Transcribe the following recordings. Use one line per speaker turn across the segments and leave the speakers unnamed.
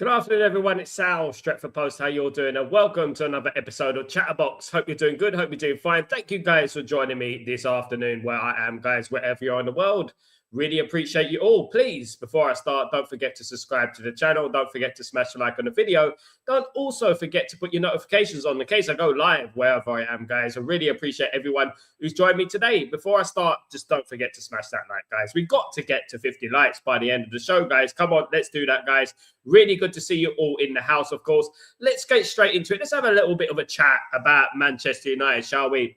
Good afternoon, everyone. It's Sal, Stretford Post. How you all doing? And welcome to another episode of Chatterbox. Hope you're doing good. Hope you're doing fine. Thank you, guys, for joining me this afternoon where I am, guys, wherever you are in the world. Really appreciate you all. Please, before I start, don't forget to subscribe to the channel. Don't forget to smash the like on the video. Don't also forget to put your notifications on in case I go live wherever I am, guys. I really appreciate everyone who's joined me today. Before I start, just don't forget to smash that like, guys. We've got to get to 50 likes by the end of the show, guys. Come on, let's do that, guys. Really good to see you all in the house, of course. Let's get straight into it. Let's have a little bit of a chat about Manchester United, shall we?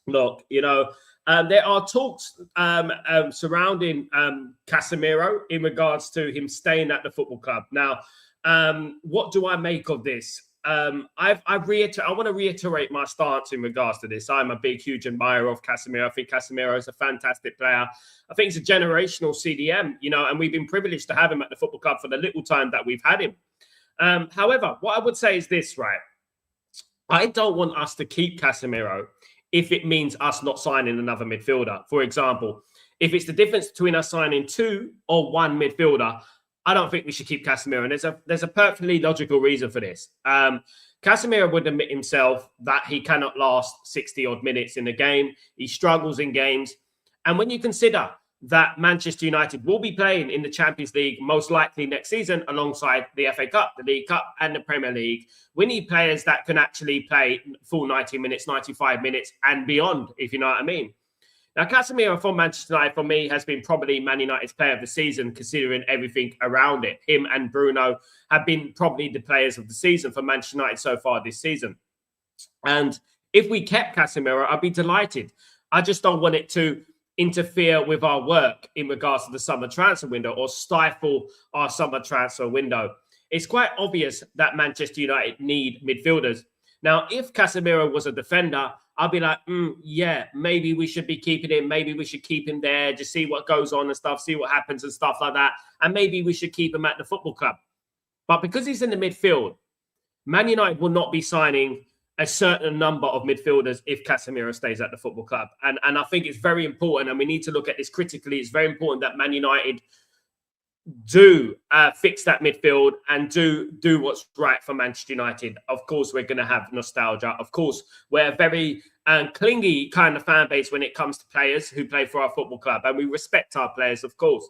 Look, there are talks surrounding Casemiro in regards to him staying at the football club. Now, what do I make of this? I want to reiterate my stance in regards to this. I'm a big, huge admirer of Casemiro. I think Casemiro is a fantastic player. I think he's a generational CDM, and we've been privileged to have him at the football club for the little time that we've had him. However, what I would say is this, right? I don't want us to keep Casemiro if it means us not signing another midfielder. For example, if it's the difference between us signing 2 or 1 midfielder, I don't think we should keep Casemiro. And there's a perfectly logical reason for this. Casemiro would admit himself that he cannot last 60-odd minutes in a game. He struggles in games. And when you consider that Manchester United will be playing in the Champions League most likely next season alongside the FA Cup, the League Cup and the Premier League, we need players that can actually play full 90 minutes, 95 minutes and beyond, if you know what I mean. Now, Casemiro from Manchester United, for me, has been probably Man United's player of the season, considering everything around it. Him and Bruno have been probably the players of the season for Manchester United so far this season. And if we kept Casemiro, I'd be delighted. I just don't want it to interfere with our work in regards to the summer transfer window or stifle our summer transfer window. It's quite obvious that Manchester United need midfielders. Now, if Casemiro was a defender, I'd be like, yeah, maybe we should be keeping him. Maybe we should keep him there, just see what goes on and stuff, see what happens and stuff like that. And maybe we should keep him at the football club. But because he's in the midfield, Man United will not be signing a certain number of midfielders if Casemiro stays at the football club. And I think it's very important, and we need to look at this critically. It's very important that Man United do fix that midfield and do what's right for Manchester United. Of course, we're going to have nostalgia. Of course, we're a very clingy kind of fan base when it comes to players who play for our football club, and we respect our players, of course.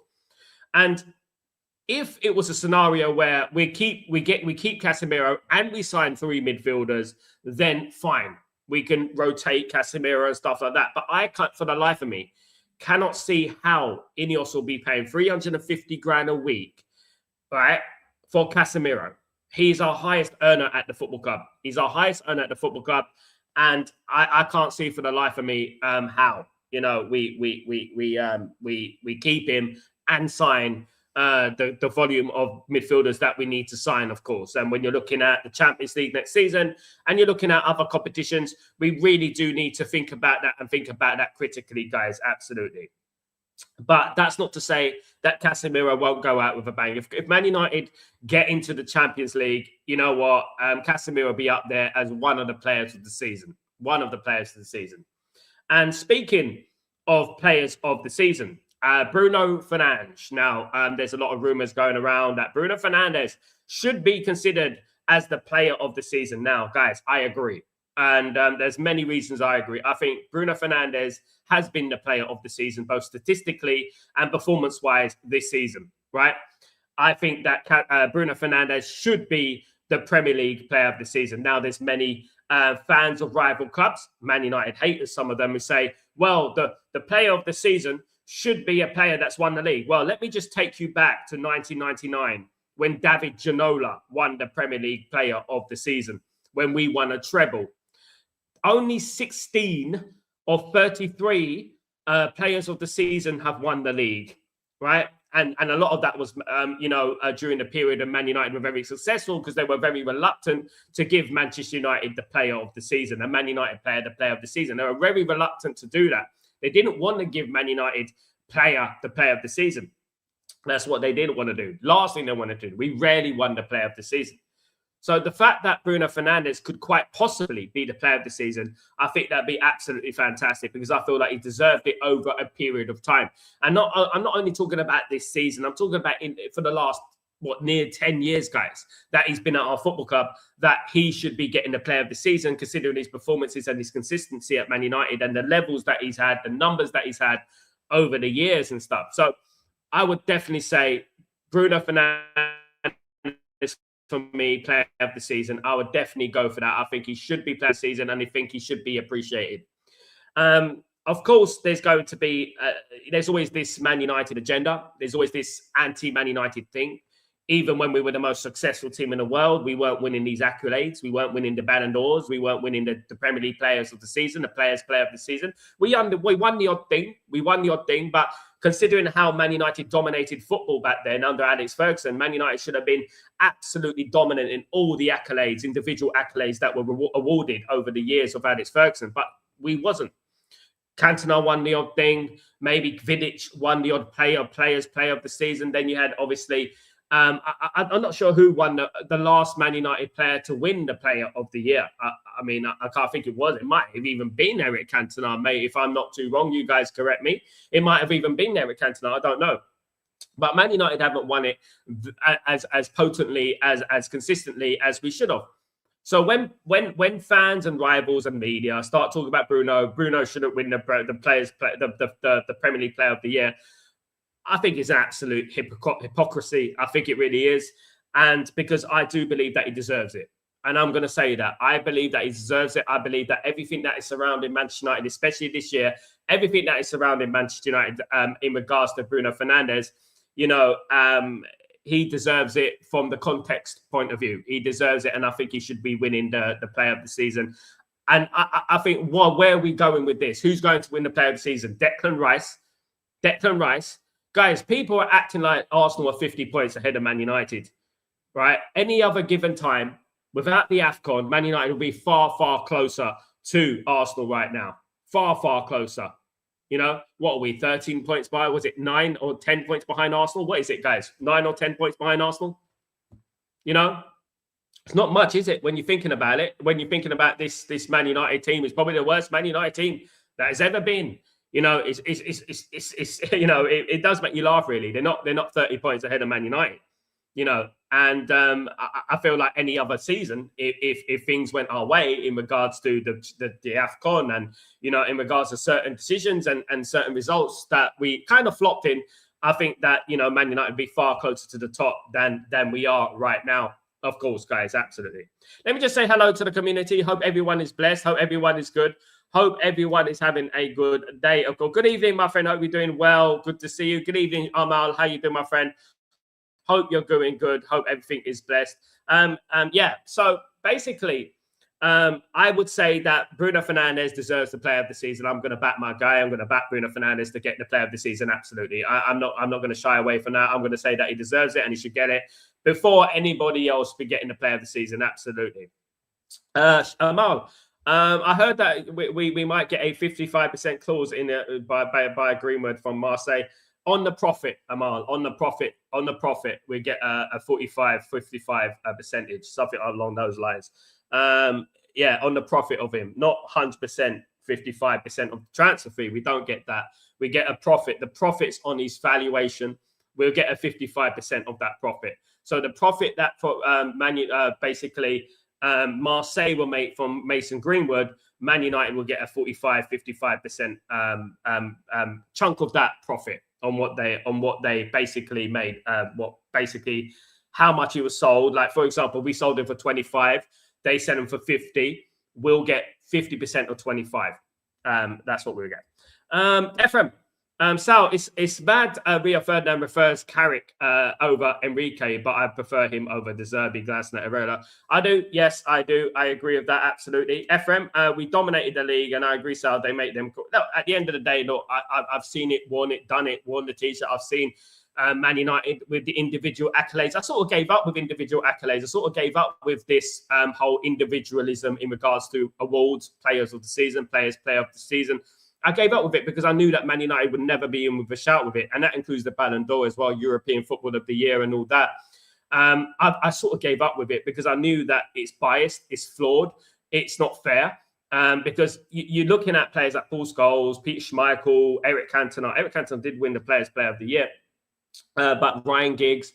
And if it was a scenario where we keep Casemiro and we sign 3 midfielders, then fine, we can rotate Casemiro and stuff like that. But I can't, for the life of me, cannot see how Ineos will be paying 350 grand a week, right, for Casemiro. He's our highest earner at the football club. He's our highest earner at the football club, and I can't see for the life of me how we keep him and sign the volume of midfielders that we need to sign, of course. And when you're looking at the Champions League next season and you're looking at other competitions, we really do need to think about that and think about that critically, guys. Absolutely. But that's not to say that Casemiro won't go out with a bang. If Man United get into the Champions League, you know what? Casemiro will be up there as one of the players of the season. One of the players of the season. And speaking of players of the season, Bruno Fernandes. Now, there's a lot of rumors going around that Bruno Fernandes should be considered as the player of the season. Now, guys, I agree. And there's many reasons I agree. I think Bruno Fernandes has been the player of the season, both statistically and performance-wise this season, right? I think that Bruno Fernandes should be the Premier League player of the season. Now, there's many fans of rival clubs, Man United haters, some of them, who say, well, the player of the season should be a player that's won the league. Well, let me just take you back to 1999 when David Ginola won the Premier League player of the season, when we won a treble. Only 16 of 33 players of the season have won the league, right? And a lot of that was, during the period of Man United were very successful because they were very reluctant to give Manchester United the player of the season, a Man United player the player of the season. They were very reluctant to do that. They didn't want to give Man United player the player of the season. That's what they didn't want to do. Last thing they wanted to do. We rarely won the player of the season. So the fact that Bruno Fernandes could quite possibly be the player of the season, I think that'd be absolutely fantastic because I feel like he deserved it over a period of time. And I'm not only talking about this season, I'm talking about for the last near 10 years, guys, that he's been at our football club, that he should be getting the player of the season, considering his performances and his consistency at Man United and the levels that he's had, the numbers that he's had over the years and stuff. So I would definitely say Bruno Fernandes, for me, player of the season. I would definitely go for that. I think he should be player of the season, and I think he should be appreciated. Of course, there's going to be, there's always this Man United agenda. There's always this anti-Man United thing. Even when we were the most successful team in the world, we weren't winning these accolades. We weren't winning the Ballon d'Ors. We weren't winning the Premier League players of the season, the players player of the season. We won the odd thing. We won the odd thing. But considering how Man United dominated football back then under Alex Ferguson, Man United should have been absolutely dominant in all the accolades, individual accolades that were awarded over the years of Alex Ferguson. But we wasn't. Cantona won the odd thing. Maybe Vidic won the odd players player of the season. Then you had, obviously, I'm not sure who won the last Man United player to win the player of the year. I mean, I can't think it was. It might have even been Eric Cantona, mate. If I'm not too wrong, you guys correct me. It might have even been Eric Cantona. I don't know. But Man United haven't won it as potently, as consistently as we should have. So when fans and rivals and media start talking about Bruno shouldn't win the Premier League Player of the Year, I think it's an absolute hypocrisy. I think it really is. And because I do believe that he deserves it. And I'm going to say that. I believe that he deserves it. I believe that everything that is surrounding Manchester United, especially this year, everything that is surrounding Manchester United in regards to Bruno Fernandes, he deserves it from the context point of view. He deserves it. And I think he should be winning the player of the season. And I think, where are we going with this? Who's going to win the player of the season? Declan Rice. Guys, people are acting like Arsenal are 50 points ahead of Man United, right? Any other given time, without the AFCON, Man United will be far, far closer to Arsenal right now. Far, far closer. What are we, 13 points by? Was it 9 or 10 points behind Arsenal? What is it, guys? 9 or 10 points behind Arsenal? It's not much, is it, when you're thinking about it? When you're thinking about this Man United team, it's probably the worst Man United tein that has ever been. It does make you laugh, really. They're not 30 points ahead of Man United, and I feel like any other season, if things went our way in regards to the AFCON and, in regards to certain decisions and certain results that we kind of flopped in, I think that, Man United would be far closer to the top than we are right now. Of course, guys, absolutely. Let me just say hello to the community. Hope everyone is blessed. Hope everyone is good. Hope everyone is having a good day. Good evening, my friend. Hope you're doing well. Good to see you. Good evening, Amal. How you doing, my friend? Hope you're doing good. Hope everything is blessed. So basically, I would say that Bruno Fernandes deserves the player of the season. I'm going to back my guy. I'm going to back Bruno Fernandes to get the player of the season. Absolutely. I'm not going to shy away from that. I'm going to say that he deserves it and he should get it before anybody else be getting the player of the season. Absolutely. Amal, I heard that we might get a 55% clause in by Greenwood from Marseille. On the profit, Amal, on the profit, we get a 55 percentage, something along those lines. On the profit of him, not 100%, 55% of the transfer fee. We don't get that. We get a profit. The profits on his valuation, we'll get a 55% of that profit. So the profit that for Marseille will make from Mason Greenwood, Man United will get a 55% chunk of that profit on what they basically made. How much he was sold. Like, for example, we sold him for 25. They sent him for 50. We'll get 50% of 25. That's what we'll get. Ephraim, Sal, it's bad Rio Ferdinand refers Carrick over Enrique, but I prefer him over De Zerbi, Glasner, Herrera. I do. Yes, I do. I agree with that. Absolutely. Ephraim, we dominated the league, and I agree, Sal, they make them... No, at the end of the day, look, I've seen it, won it, done it, won the T-shirt. I've seen Man United with the individual accolades. I sort of gave up with individual accolades. I sort of gave up with this whole individualism in regards to awards, players of the season, player of the season. I gave up with it because I knew that Man United would never be in with a shout with it. And that includes the Ballon d'Or as well, European Football of the Year and all that. I sort of gave up with it because I knew that it's biased, it's flawed, it's not fair. Because you're looking at players like Paul Scholes, Peter Schmeichel, Eric Cantona. Eric Cantona did win the Player of the Year. But Ryan Giggs,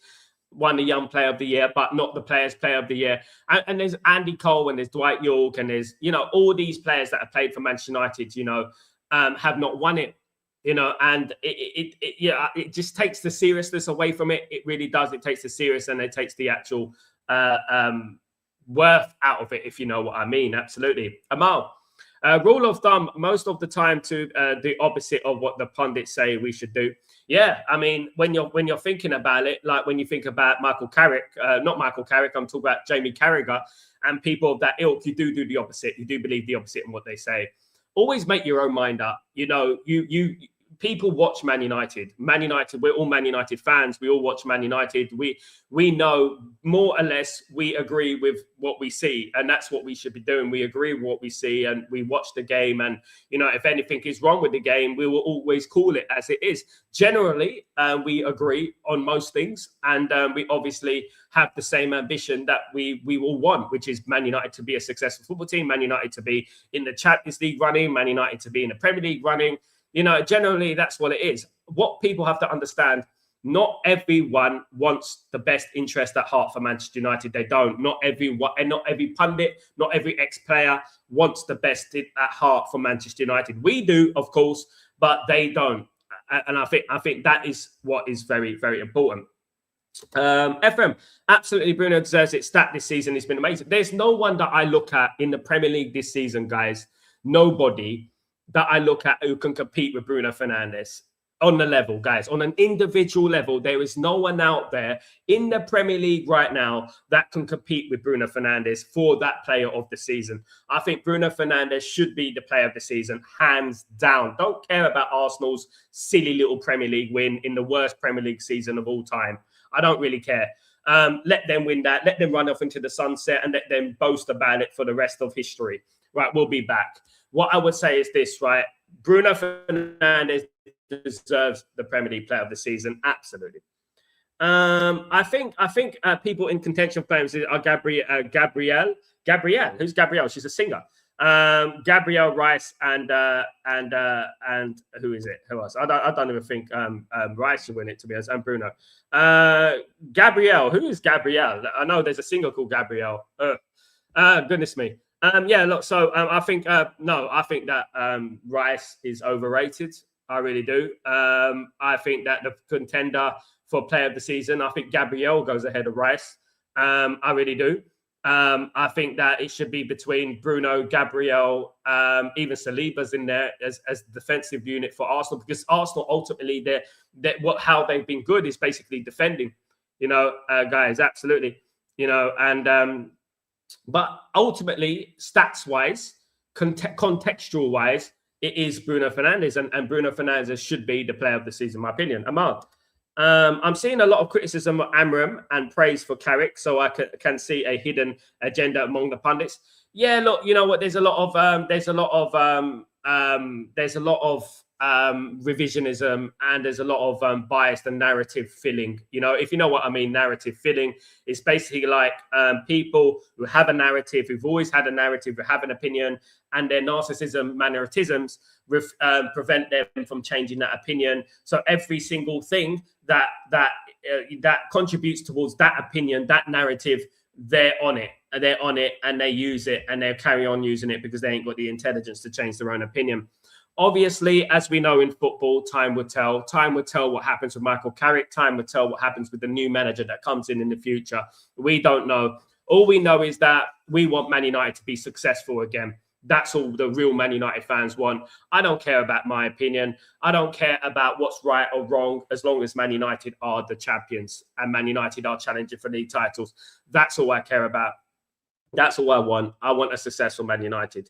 won the Young Player of the Year, but not the Players Player of the Year. And there's Andy Cole and there's Dwight York and there's, all these players that have played for Manchester United, have not won it, and it just takes the seriousness away from it. It really does. It takes the serious and it takes the actual worth out of it, if you know what I mean. Absolutely. Amal, rule of thumb, most of the time to the opposite of what the pundits say we should do. Yeah, I mean, when you're thinking about it, like when you think about Michael Carrick, not Michael Carrick, I'm talking about Jamie Carragher and people of that ilk, you do the opposite. You do believe the opposite in what they say. Always make your own mind up. People watch Man United. Man United, we're all Man United fans. We all watch Man United. We know more or less we agree with what we see, and that's what we should be doing. We agree with what we see, and we watch the game. And if anything is wrong with the game, we will always call it as it is. Generally, we agree on most things, and we obviously have the same ambition that we all want, which is Man United to be a successful football team, Man United to be in the Champions League running, Man United to be in the Premier League running. Generally, that's what it is. What people have to understand, not everyone wants the best interest at heart for Manchester United. They don't. Not everyone, and not every pundit, not every ex-player wants the best at heart for Manchester United. We do, of course, but they don't. And I think that is what is very, very important. Ephraim, absolutely, Bruno deserves it. Stat this season has been amazing. There's no one that I look at in the Premier League this season, guys. Nobody that I look at who can compete with Bruno Fernandes on the level, guys. On an individual level, there is no one out there in the Premier League right now that can compete with Bruno Fernandes for that player of the season. I think Bruno Fernandes should be the player of the season, hands down. Don't care about Arsenal's silly little Premier League win in the worst Premier League season of all time. I don't really care. Let them win that. Let them run off into the sunset and let them boast about it for the rest of history. Right, we'll be back. What I would say is this, right? Bruno Fernandes deserves the Premier League Player of the Season. Absolutely. I think people in contention for players are Gabrielle. Who's Gabrielle? She's a singer. Gabrielle Rice and who is it? Who else? I don't even think Rice should win it, to be honest. And Bruno. Gabrielle. Who is Gabrielle? I know there's a singer called Gabrielle. Goodness me. Look, so I think that Rice is overrated. I really do. I think that the contender for player of the season, I think Gabrielle goes ahead of Rice. I really do. I think that it should be between Bruno, Gabrielle, even Saliba's in there as defensive unit for Arsenal, because Arsenal ultimately how they've been good is basically defending, guys, absolutely, but ultimately, stats-wise, contextual-wise, it is Bruno Fernandes, and Bruno Fernandes should be the player of the season, in my opinion. Amal, I'm seeing a lot of criticism of Amram and praise for Carrick, so I can see a hidden agenda among the pundits. Yeah, look, you know what? There's a lot of revisionism, and there's a lot of biased and narrative filling. If you know what I mean, narrative filling is basically like people who have a narrative, who've always had a narrative, who have an opinion, and their narcissism, mannerisms prevent them from changing that opinion. So every single thing that contributes towards that opinion, that narrative, they're on it, and they use it, and they carry on using it because they ain't got the intelligence to change their own opinion. Obviously, as we know in football, time will tell. Time will tell what happens with Michael Carrick. Time will tell what happens with the new manager that comes in the future. We don't know. All we know is that we want Man United to be successful again. That's all the real Man United fans want. I don't care about my opinion. I don't care about what's right or wrong, as long as Man United are the champions and Man United are challenging for league titles. That's all I care about. That's all I want. I want a successful Man United.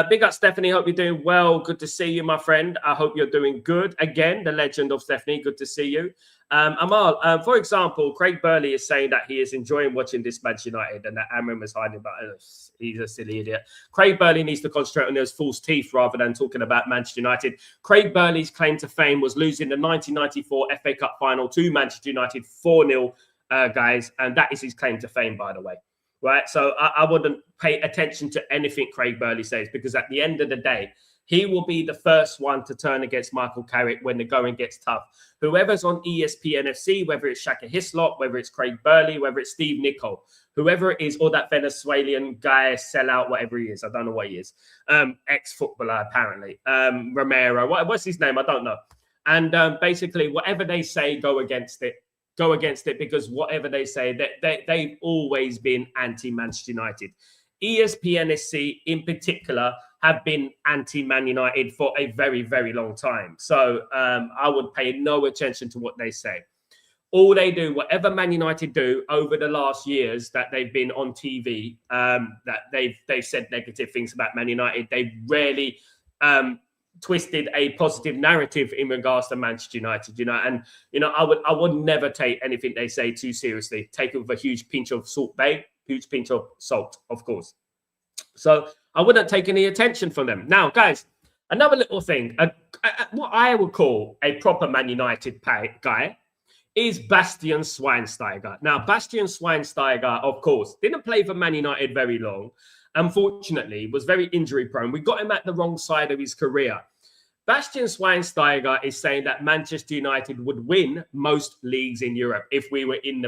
Big up, Stephanie. Hope you're doing well. Good to see you, my friend. I hope you're doing good. Again, the legend of Stephanie. Good to see you. Amal, for example, Craig Burley is saying that he is enjoying watching this Manchester United and that Amram is hiding behind us. He's a silly idiot. Craig Burley needs to concentrate on those false teeth rather than talking about Manchester United. Craig Burley's claim to fame was losing the 1994 FA Cup final to Manchester United 4-0, guys. And that is his claim to fame, by the way. Right, so I wouldn't pay attention to anything Craig Burley says, because at the end of the day, He will be the first one to turn against Michael Carrick when the going gets tough. Whoever's on ESPN FC, whether it's Shaka Hislop, whether it's Craig Burley, whether it's Steve Nicol, whoever it is, or that Venezuelan guy, sellout, whatever he is, I don't know what he is, ex-footballer apparently, Romero, what's his name? I don't know. And basically, whatever they say, go against it. Go against it, because whatever they say, they've always been anti-Manchester United. ESPN-SC in particular have been anti-Man United for a very, very long time. So I would pay no attention to what they say. All they do, whatever Man United do over the last years that they've been on TV, that they've said negative things about Man United, they've rarely twisted a positive narrative in regards to Manchester United, and I would never take anything they say too seriously. Take it with a huge pinch of salt, huge pinch of salt, of course. So I wouldn't take any attention from them. Now, guys, another little thing, what I would call a proper Man United guy is Bastian Schweinsteiger. Now, Bastian Schweinsteiger, of course, didn't play for Man United very long. Unfortunately, was very injury prone. We got him at the wrong side of his career. Bastian Schweinsteiger is saying that Manchester United would win most leagues in Europe if we were in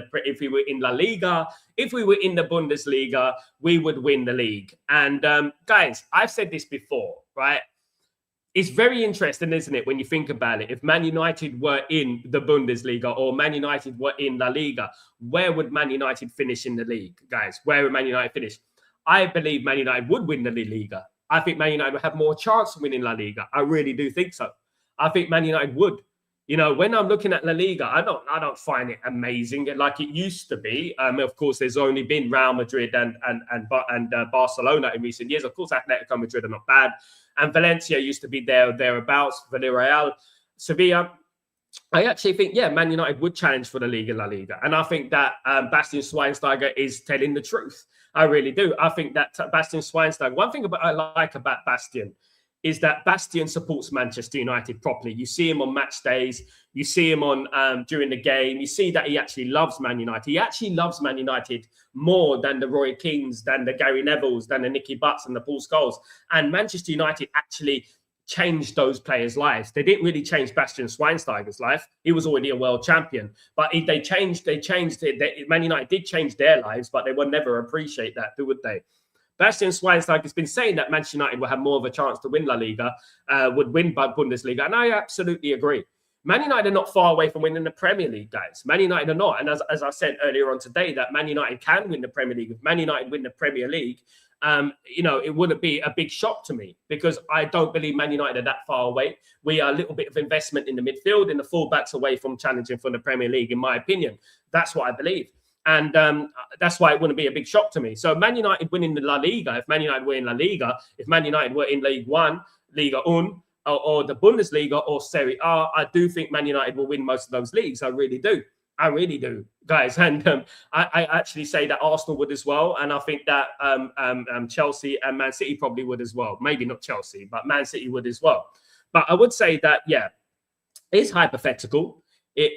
La Liga, if we were in the Bundesliga, we would win the league. And guys, I've said this before, right? It's very interesting, isn't it, when you think about it? If Man United were in the Bundesliga or Man United were in La Liga, where would Man United finish in the league, guys? Where would Man United finish? I believe Man United would win the La Liga. I think Man United would have more chance of winning La Liga. I really do think so. I think Man United would. When I'm looking at La Liga, I don't find it amazing like it used to be. Of course, there's only been Real Madrid and Barcelona in recent years. Of course, Atletico Madrid are not bad, and Valencia used to be thereabouts. Villarreal, Sevilla. I actually think, Man United would challenge for the league in La Liga. And I think that Bastian Schweinsteiger is telling the truth. I really do. I think that Bastian Schweinsteiger, one thing I like about Bastian is that Bastian supports Manchester United properly. You see him on match days. You see him on during the game. You see that he actually loves Man United. He actually loves Man United more than the Roy Keanes, than the Gary Nevilles, than the Nicky Butts and the Paul Scholes. And Manchester United actually changed those players' lives. They didn't really change Bastian Schweinsteiger's life. He was already a world champion. But they changed it. Man United did change their lives, but they would never appreciate that, would they? Bastian Schweinsteiger has been saying that Manchester United will have more of a chance to win La Liga, would win Bundesliga, and I absolutely agree. Man United are not far away from winning the Premier League, guys. Man United are not. And as I said earlier on today, that Man United can win the Premier League. If Man United win the Premier League, it wouldn't be a big shock to me, because I don't believe Man United are that far away. We are a little bit of investment in the midfield, and the fullbacks away from challenging for the Premier League, in my opinion. That's what I believe. And that's why it wouldn't be a big shock to me. So Man United winning the La Liga, if Man United were in La Liga, if Man United were in League One, Liga Un, or the Bundesliga or Serie A, I do think Man United will win most of those leagues. I really do. I really do, guys. And I actually say that Arsenal would as well. And I think that Chelsea and Man City probably would as well. Maybe not Chelsea, but Man City would as well. But I would say that, it's hypothetical. It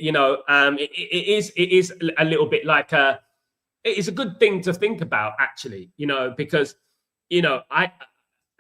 is a little bit like it is a good thing to think about, actually, because,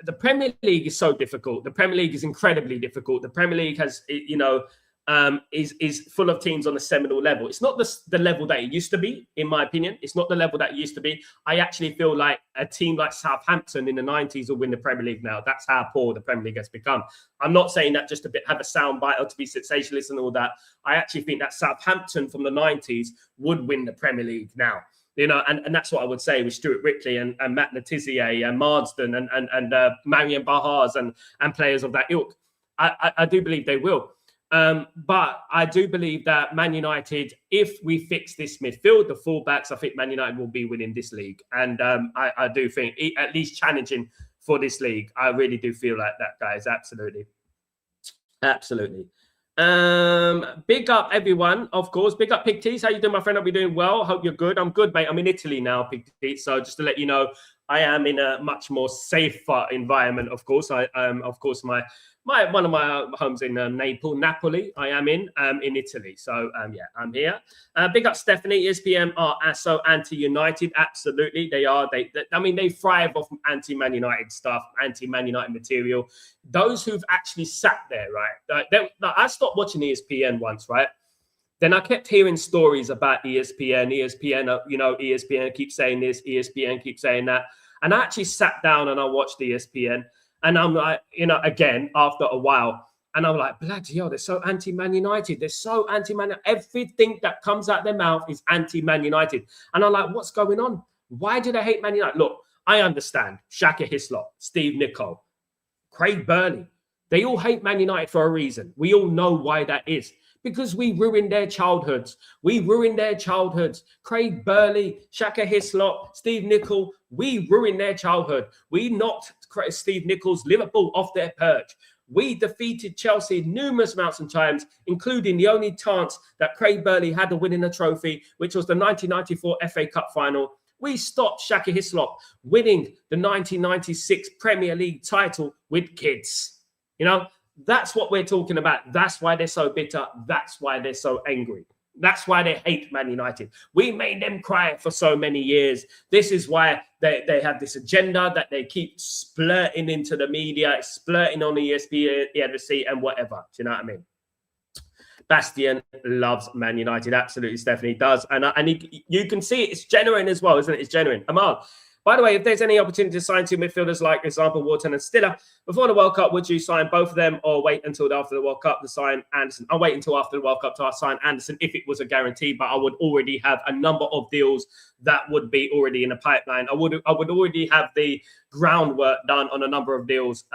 the Premier League is so difficult. The Premier League is incredibly difficult. The Premier League has, is full of teams on a seminal level. It's not the level that it used to be, in my opinion. It's not the level that it used to be. I actually feel like a team like Southampton in the 90s will win the Premier League now. That's how poor the Premier League has become. I'm not saying that just to have a soundbite or to be sensationalist and all that. I actually think that Southampton from the 90s would win the Premier League now. And that's what I would say with Stuart Ripley and Matt Letizia and Marsden and Marian Bahars and players of that ilk. I do believe they will. But I do believe that Man United, if we fix this midfield, the fullbacks, I think Man United will be winning this league. And I do think at least challenging for this league. I really do feel like that, guys. Absolutely. Absolutely. Big up everyone, of course. Big up Pig Tees. How you doing, my friend? I'll be doing well. Hope you're good. I'm good, mate. I'm in Italy now, Pig Tees. So just to let you know, I am in a much more safer environment. Of course, my one of my homes in Napoli. I am in Italy. So yeah, I'm here. Big up Stephanie. ESPN are so anti-United. Absolutely, they are. They thrive off anti-Man United stuff, anti-Man United material. Those who've actually sat there, right? I stopped watching ESPN once, right? Then I kept hearing stories about ESPN. ESPN keeps saying this, ESPN keeps saying that. And I actually sat down and I watched ESPN. And I'm like, again, after a while, and I'm like, bloody hell, they're so anti-Man United. They're so anti-Man. Everything that comes out their mouth is anti-Man United. And I'm like, what's going on? Why do they hate Man United? Look, I understand. Shaka Hislop, Steve Nicol, Craig Burley. They all hate Man United for a reason. We all know why that is. Because we ruined their childhoods. Craig Burley, Shaka Hislop, Steve Nicol, we ruined their childhood. We knocked Steve Nichol's Liverpool off their perch. We defeated Chelsea numerous amounts of times, including the only chance that Craig Burley had of winning a trophy, which was the 1994 FA Cup final. We stopped Shaka Hislop winning the 1996 Premier League title with kids. That's what we're talking about. That's why they're so bitter. That's why they're so angry. That's why they hate Man United. We made them cry for so many years. This is why they have this agenda that they keep splurting into the media, splurting on ESPN, ESPN and whatever. Do you know what I mean? Bastian loves Man United. Absolutely, Stephanie does. And you can see it's genuine as well, isn't it? It's genuine. Amal, by the way, if there's any opportunity to sign two midfielders like, for example, Wharton and Stiller, before the World Cup, would you sign both of them or wait until after the World Cup to sign Anderson? I'll wait until after the World Cup to sign Anderson if it was a guarantee, but I would already have a number of deals that would be already in the pipeline. I would already have the groundwork done on a number of deals.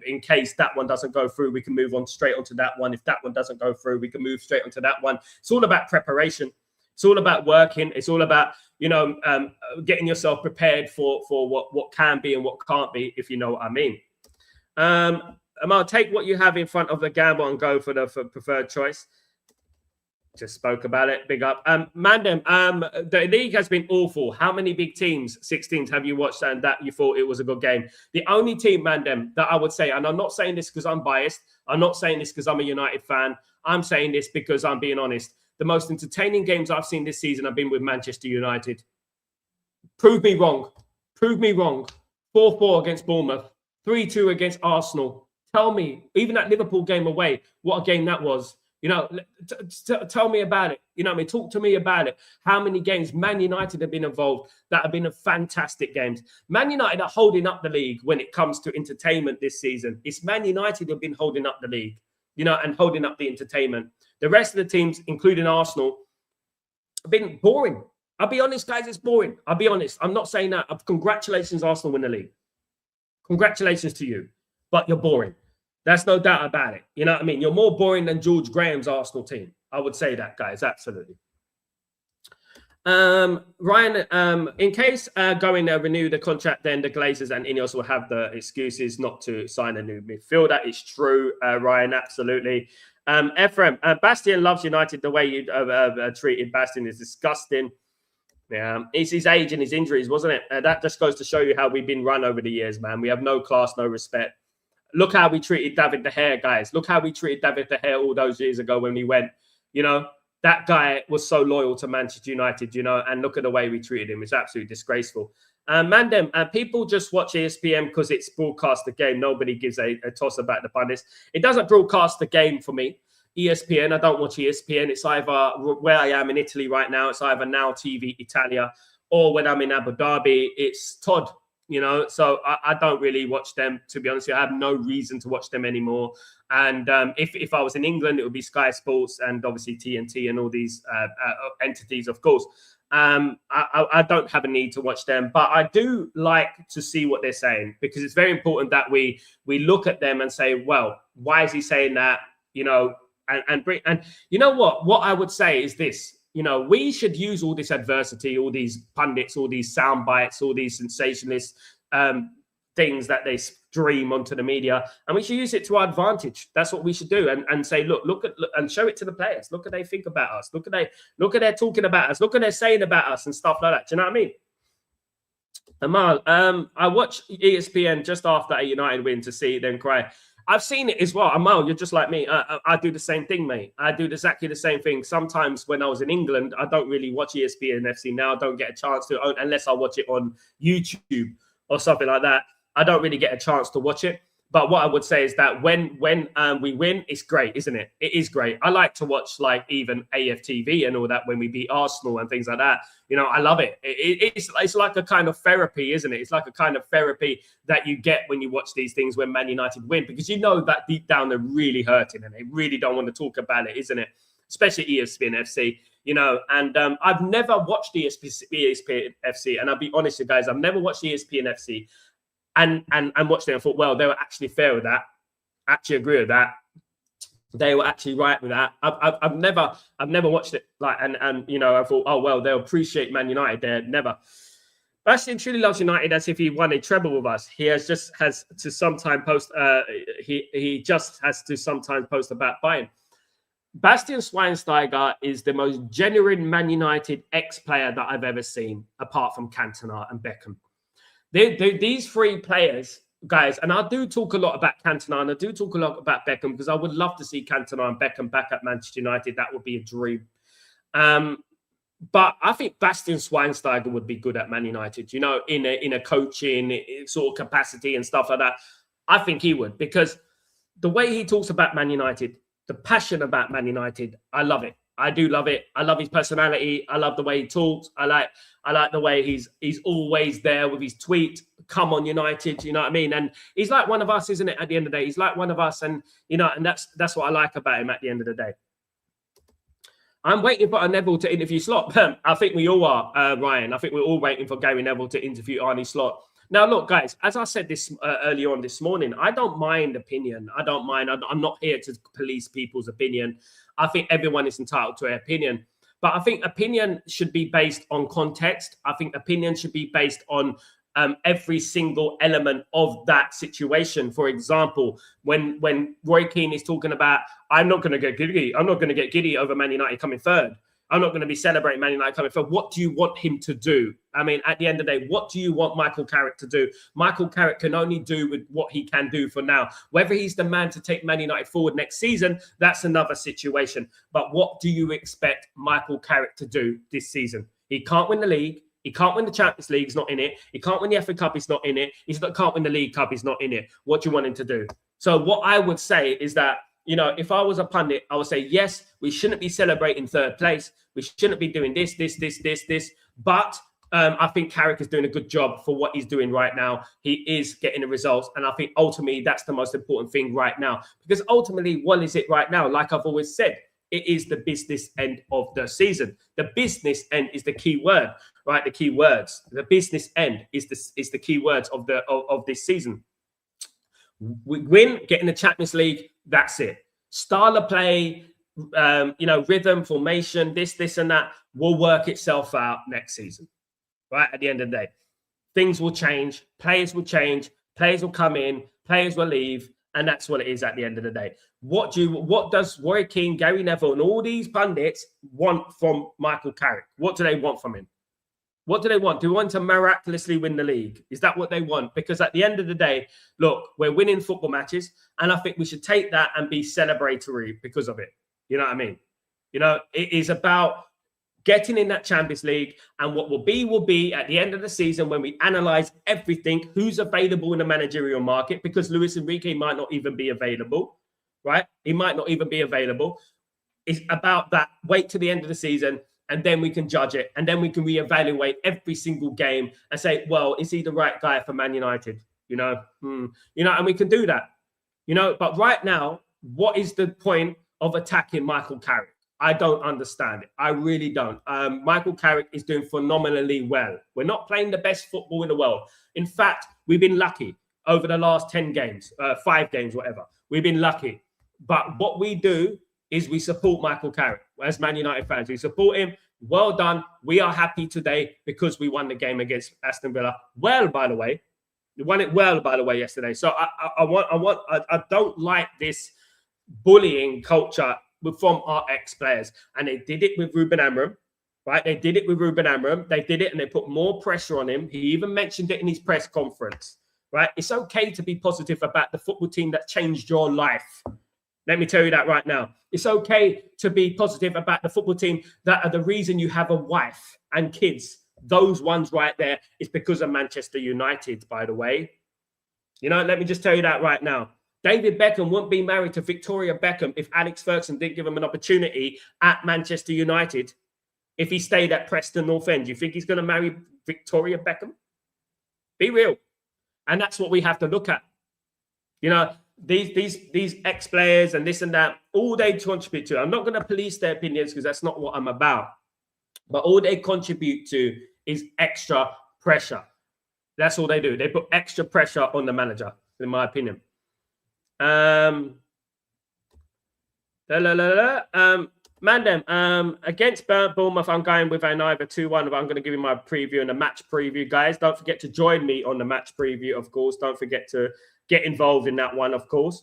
In case that one doesn't go through, we can move on straight onto that one. If that one doesn't go through, we can move straight onto that one. It's all about preparation. It's all about working. It's all about, getting yourself prepared for what can be and what can't be, if you know what I mean. Amal, take what you have in front of the gamble and go for the preferred choice. Just spoke about it. Big up. Mandem, the league has been awful. How many big teams, 16s, have you watched and that you thought it was a good game? The only team, Mandem, that I would say, and I'm not saying this because I'm biased. I'm not saying this because I'm a United fan. I'm saying this because I'm being honest. The most entertaining games I've seen this season have been with Manchester United. Prove me wrong. 4-4 against Bournemouth. 3-2 against Arsenal. Tell me, even that Liverpool game away, what a game that was. Tell me about it. Talk to me about it. How many games Man United have been involved that have been fantastic games. Man United are holding up the league when it comes to entertainment this season. It's Man United who have been holding up the league, and holding up the entertainment. The rest of the teams, including Arsenal, have been boring. I'll be honest, guys, it's boring. I'll be honest. I'm not saying that. Congratulations, Arsenal win the league. Congratulations to you. But you're boring. That's no doubt about it. You know what I mean? You're more boring than George Graham's Arsenal team. I would say that, guys. Absolutely. Ryan, in case going to renew the contract, then the Glazers and Ineos will have the excuses not to sign a new midfielder. It's true, Ryan. Absolutely. Ephraim, Bastian loves United. The way you treated Bastian is disgusting. Yeah, it's his age and his injuries, wasn't it? That just goes to show you how we've been run over the years, man. We have no class, no respect. Look how we treated David De Gea, guys. Look how we treated David De Gea all those years ago when we went. That guy was so loyal to Manchester United, and look at the way we treated him. It's absolutely disgraceful. Mandem, people just watch ESPN because it's broadcast the game. Nobody gives a toss about the pundits. It doesn't broadcast the game for me. ESPN, I don't watch ESPN. It's either where I am in Italy right now, it's either Now TV Italia, or when I'm in Abu Dhabi, it's Todd. So I don't really watch them, to be honest. I have no reason to watch them anymore. And if I was in England, it would be Sky Sports and obviously TNT and all these entities, of course. I don't have a need to watch them, but I do like to see what they're saying, because it's very important that we look at them and say, well, why is he saying that? And you know what I would say is this. We should use all this adversity, all these pundits, all these sound bites, all these sensationalist things that they stream onto the media, and we should use it to our advantage. That's what we should do, and say, look, and show it to the players. Look what they think about us. Look at they talking about us. Look what they're saying about us and stuff like that. Do you know what I mean? Amal, I watched ESPN just after a United win to see it then cry. I've seen it as well. Amal, you're just like me. I do the same thing, mate. I do exactly the same thing. Sometimes when I was in England, I don't really watch ESPN FC now. I don't get a chance to, unless I watch it on YouTube or something like that. I don't really get a chance to watch it. But what I would say is that when we win, it's great, isn't it? It is great. I like to watch like even AFTV and all that when we beat Arsenal and things like that. You know, I love it. It's like a kind of therapy, isn't it? It's like a kind of therapy that you get when you watch these things when Man United win, because you know that deep down they're really hurting and they really don't want to talk about it, isn't it? Especially ESPN FC, you know. And I've never watched ESPN FC, and I'll be honest with you guys, I've never watched ESPN FC. And watched it and thought, well, they were actually fair with that. Actually agree with that. They were actually right with that. I've never watched it like and you know, I thought, oh well, they'll appreciate Man United there. Never. Bastian truly loves United as if he won a treble with us. He has to sometimes post about buying. Bastian Schweinsteiger is the most genuine Man United ex-player that I've ever seen, apart from Cantona and Beckham. These three players, guys, and I do talk a lot about Cantona and I do talk a lot about Beckham because I would love to see Cantona and Beckham back at Manchester United. That would be a dream. But I think Bastian Schweinsteiger would be good at Man United, you know, in a coaching sort of capacity and stuff like that. I think he would, because the way he talks about Man United, the passion about Man United, I love it. I do love it. I love his personality. I love the way he talks. I like the way he's always there with his tweet. Come on, United. You know what I mean? And he's like one of us, isn't it? At the end of the day, he's like one of us, and you know, and that's what I like about him. At the end of the day, I'm waiting for a Neville to interview Slot. I think we all are, Ryan. I think we're all waiting for Gary Neville to interview Arnie Slot. Now, look, guys, as I said this earlier on this morning, I don't mind opinion. I don't mind. I'm not here to police people's opinion. I think everyone is entitled to an opinion. But I think opinion should be based on context. I think opinion should be based on every single element of that situation. For example, when Roy Keane is talking about, I'm not going to get giddy. I'm not going to get giddy over Man United coming third. I'm not going to be celebrating Man United coming third. What do you want him to do? I mean, at the end of the day, what do you want Michael Carrick to do? Michael Carrick can only do with what he can do for now. Whether he's the man to take Man United forward next season, that's another situation. But what do you expect Michael Carrick to do this season? He can't win the league. He can't win the Champions League. He's not in it. He can't win the FA Cup. He's not in it. Can't win the League Cup. He's not in it. What do you want him to do? So what I would say is that, you know, if I was a pundit, I would say, yes, we shouldn't be celebrating third place. We shouldn't be doing this. But I think Carrick is doing a good job for what he's doing right now. He is getting the results. And I think ultimately that's the most important thing right now. Because ultimately, what is it right now? Like I've always said, it is the business end of the season. The business end is the key word, right? The key words. The business end is the key words of this season. We win, get in the Champions League. That's it. Style of play, you know, rhythm, formation, this and that will work itself out next season, right? At the end of the day, things will change. Players will change. Players will come in. Players will leave. And that's what it is at the end of the day. What does Roy Keane, Gary Neville, and all these pundits want from Michael Carrick? What do they want from him? What do they want? Do they want to miraculously win the league? Is that what they want? Because at the end of the day, look, we're winning football matches, and I think we should take that and be celebratory because of it. You know what I mean? You know, it is about getting in that Champions League, and what will be at the end of the season when we analyze everything, who's available in the managerial market, because Luis Enrique might not even be available, right? He might not even be available. It's about that. Wait to the end of the season, and then we can judge it, and then we can reevaluate every single game and say, well, is he the right guy for Man United? You know, and we can do that, you know. But right now, what is the point of attacking Michael Carrick? I don't understand it. I really don't. Michael Carrick is doing phenomenally well. We're not playing the best football in the world. In fact, we've been lucky over the last 10 games, 5 games, whatever. We've been lucky. But what we do is we support Michael Carrick as Man United fans. We support him. Well done. We are happy today because we won the game against Aston Villa. Well, by the way, we won it well, by the way, yesterday. So I don't like this bullying culture from our ex-players. And they did it with Ruben Amorim. right? They did it with Ruben Amorim. They did it and they put more pressure on him. He even mentioned it in his press conference, right? It's okay to be positive about the football team that changed your life. Let me tell you that right now. It's okay to be positive about the football team that are the reason you have a wife and kids. Those ones right there is because of Manchester United, by the way. You know, let me just tell you that right now. David Beckham wouldn't be married to Victoria Beckham if Alex Ferguson didn't give him an opportunity at Manchester United. If he stayed at Preston North End, you think he's going to marry Victoria Beckham? Be real. And that's what we have to look at. You know, these ex-players and this and that, all they contribute to, I'm not going to police their opinions because that's not what I'm about. But all they contribute to is extra pressure. That's all they do. They put extra pressure on the manager, in my opinion. Mandem, against Bournemouth, I'm going with an either 2-1. I'm going to give you my preview and a match preview, guys. Don't forget to join me on the match preview, of course. Don't forget to get involved in that one, of course.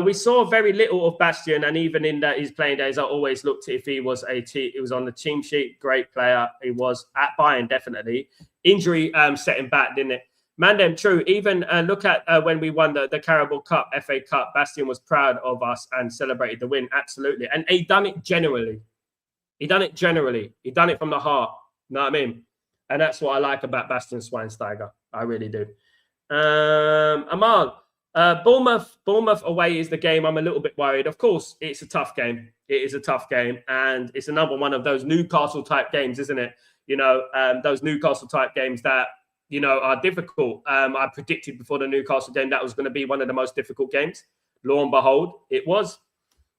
We saw very little of Bastian, and even in his playing days, I always looked if he was on the team sheet. Great player. He was at Bayern, definitely. Injury set him back, didn't it? Mandem, true. Even look at when we won the Carabao Cup, FA Cup. Bastian was proud of us and celebrated the win. Absolutely. And he done it generally. He done it from the heart. You know what I mean? And that's what I like about Bastian Schweinsteiger. I really do. Amal, Bournemouth away is the game I'm a little bit worried. Of course, it's a tough game. It is a tough game. And it's another one of those Newcastle-type games, isn't it? You know, those Newcastle-type games that, you know, are difficult. I predicted before the Newcastle game that was going to be one of the most difficult games. Lo and behold, it was.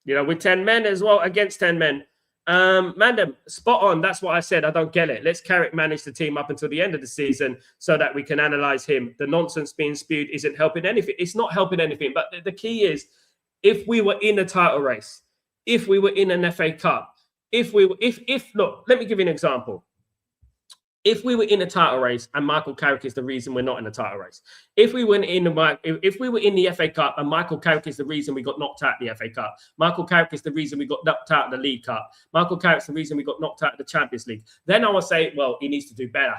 You know, with 10 men as well, against 10 men. Mandem, spot on. That's what I said. I don't get it. Let's Carrick manage the team up until the end of the season so that we can analyse him. The nonsense being spewed isn't helping anything. It's not helping anything. But the key is, if we were in a title race, if we were in an FA Cup, look, let me give you an example. If we were in a title race and Michael Carrick is the reason we're not in a title race, if we were in the FA Cup and Michael Carrick is the reason we got knocked out of the FA Cup, Michael Carrick is the reason we got knocked out of the League Cup, Michael Carrick's the reason we got knocked out of the Champions League, then I would say, well, he needs to do better.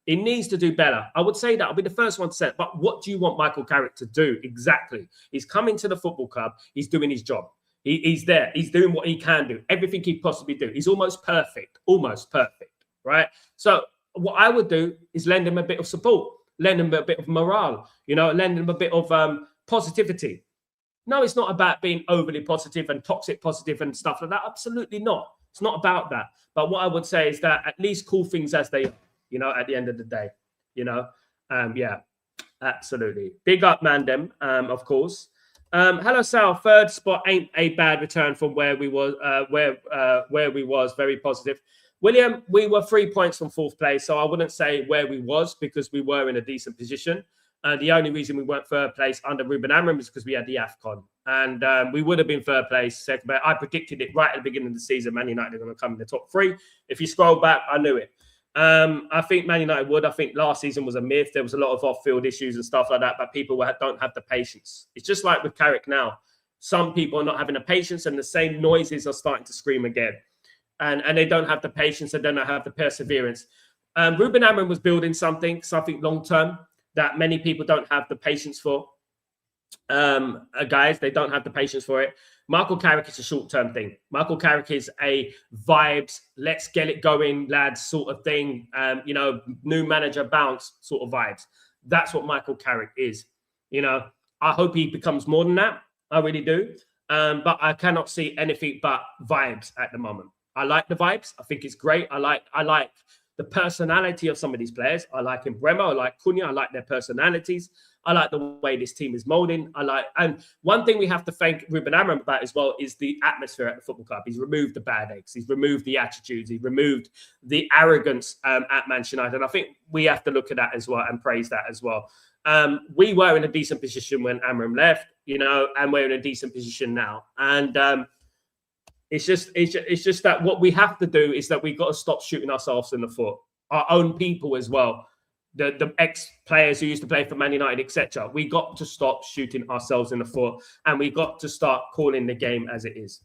He needs to do better. I would say that. I'll be the first one to say it. But what do you want Michael Carrick to do exactly? He's coming to the football club. He's doing his job. He's there. He's doing what he can do. Everything he possibly do. He's almost perfect, right? So what I would do is lend him a bit of support, lend him a bit of morale, you know, lend him a bit of positivity. No, it's not about being overly positive and toxic positive and stuff like that. Absolutely not. It's not about that. But what I would say is that at least call things as they are, you know, at the end of the day, you know. Yeah, absolutely. Big up, Mandem, of course. Hello, Sal. Third spot ain't a bad return from where we was. Where we was very positive. William, we were 3 points from fourth place, so I wouldn't say where we was because we were in a decent position. The only reason we weren't third place under Ruben Amorim is because we had the AFCON. And we would have been third place, second. But I predicted it right at the beginning of the season. Man United are going to come in the top three. If you scroll back, I knew it. I think Man United would. I think last season was a myth. There was a lot of off-field issues and stuff like that, but people don't have the patience. It's just like with Carrick now. Some people are not having the patience and the same noises are starting to scream again. And they don't have the patience and they don't have the perseverance. Ruben Amorim was building something long-term that many people don't have the patience for. Guys, they don't have the patience for it. Michael Carrick is a short-term thing. Michael Carrick is a vibes, let's get it going, lads, sort of thing. You know, new manager bounce sort of vibes. That's what Michael Carrick is. You know, I hope he becomes more than that. I really do. But I cannot see anything but vibes at the moment. I like the vibes. I think it's great. I like the personality of some of these players. I like Bremer. I like Cunha. I like their personalities. I like the way this team is molding. And one thing we have to thank Ruben Amorim about as well is the atmosphere at the football club. He's removed the bad eggs. He's removed the attitudes. He's removed the arrogance at Manchester United. And I think we have to look at that as well and praise that as well. We were in a decent position when Amorim left, you know, and we're in a decent position now. And it's just that what we have to do is that we've got to stop shooting ourselves in the foot. Our own people as well. The ex-players who used to play for Man United, etc. We got to stop shooting ourselves in the foot and we got to start calling the game as it is.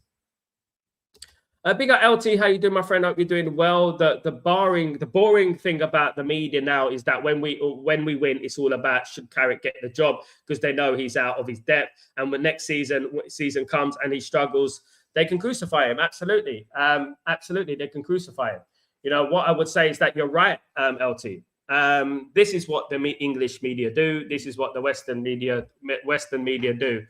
Big up LT, how you doing, my friend? Hope you're doing well. The boring thing about the media now is that when we win, it's all about should Carrick get the job, because they know he's out of his depth. And when next season comes and he struggles, they can crucify him. Absolutely, absolutely, they can crucify him. You know what I would say is that you're right, LT. This is what the English media do. This is what the Western media do.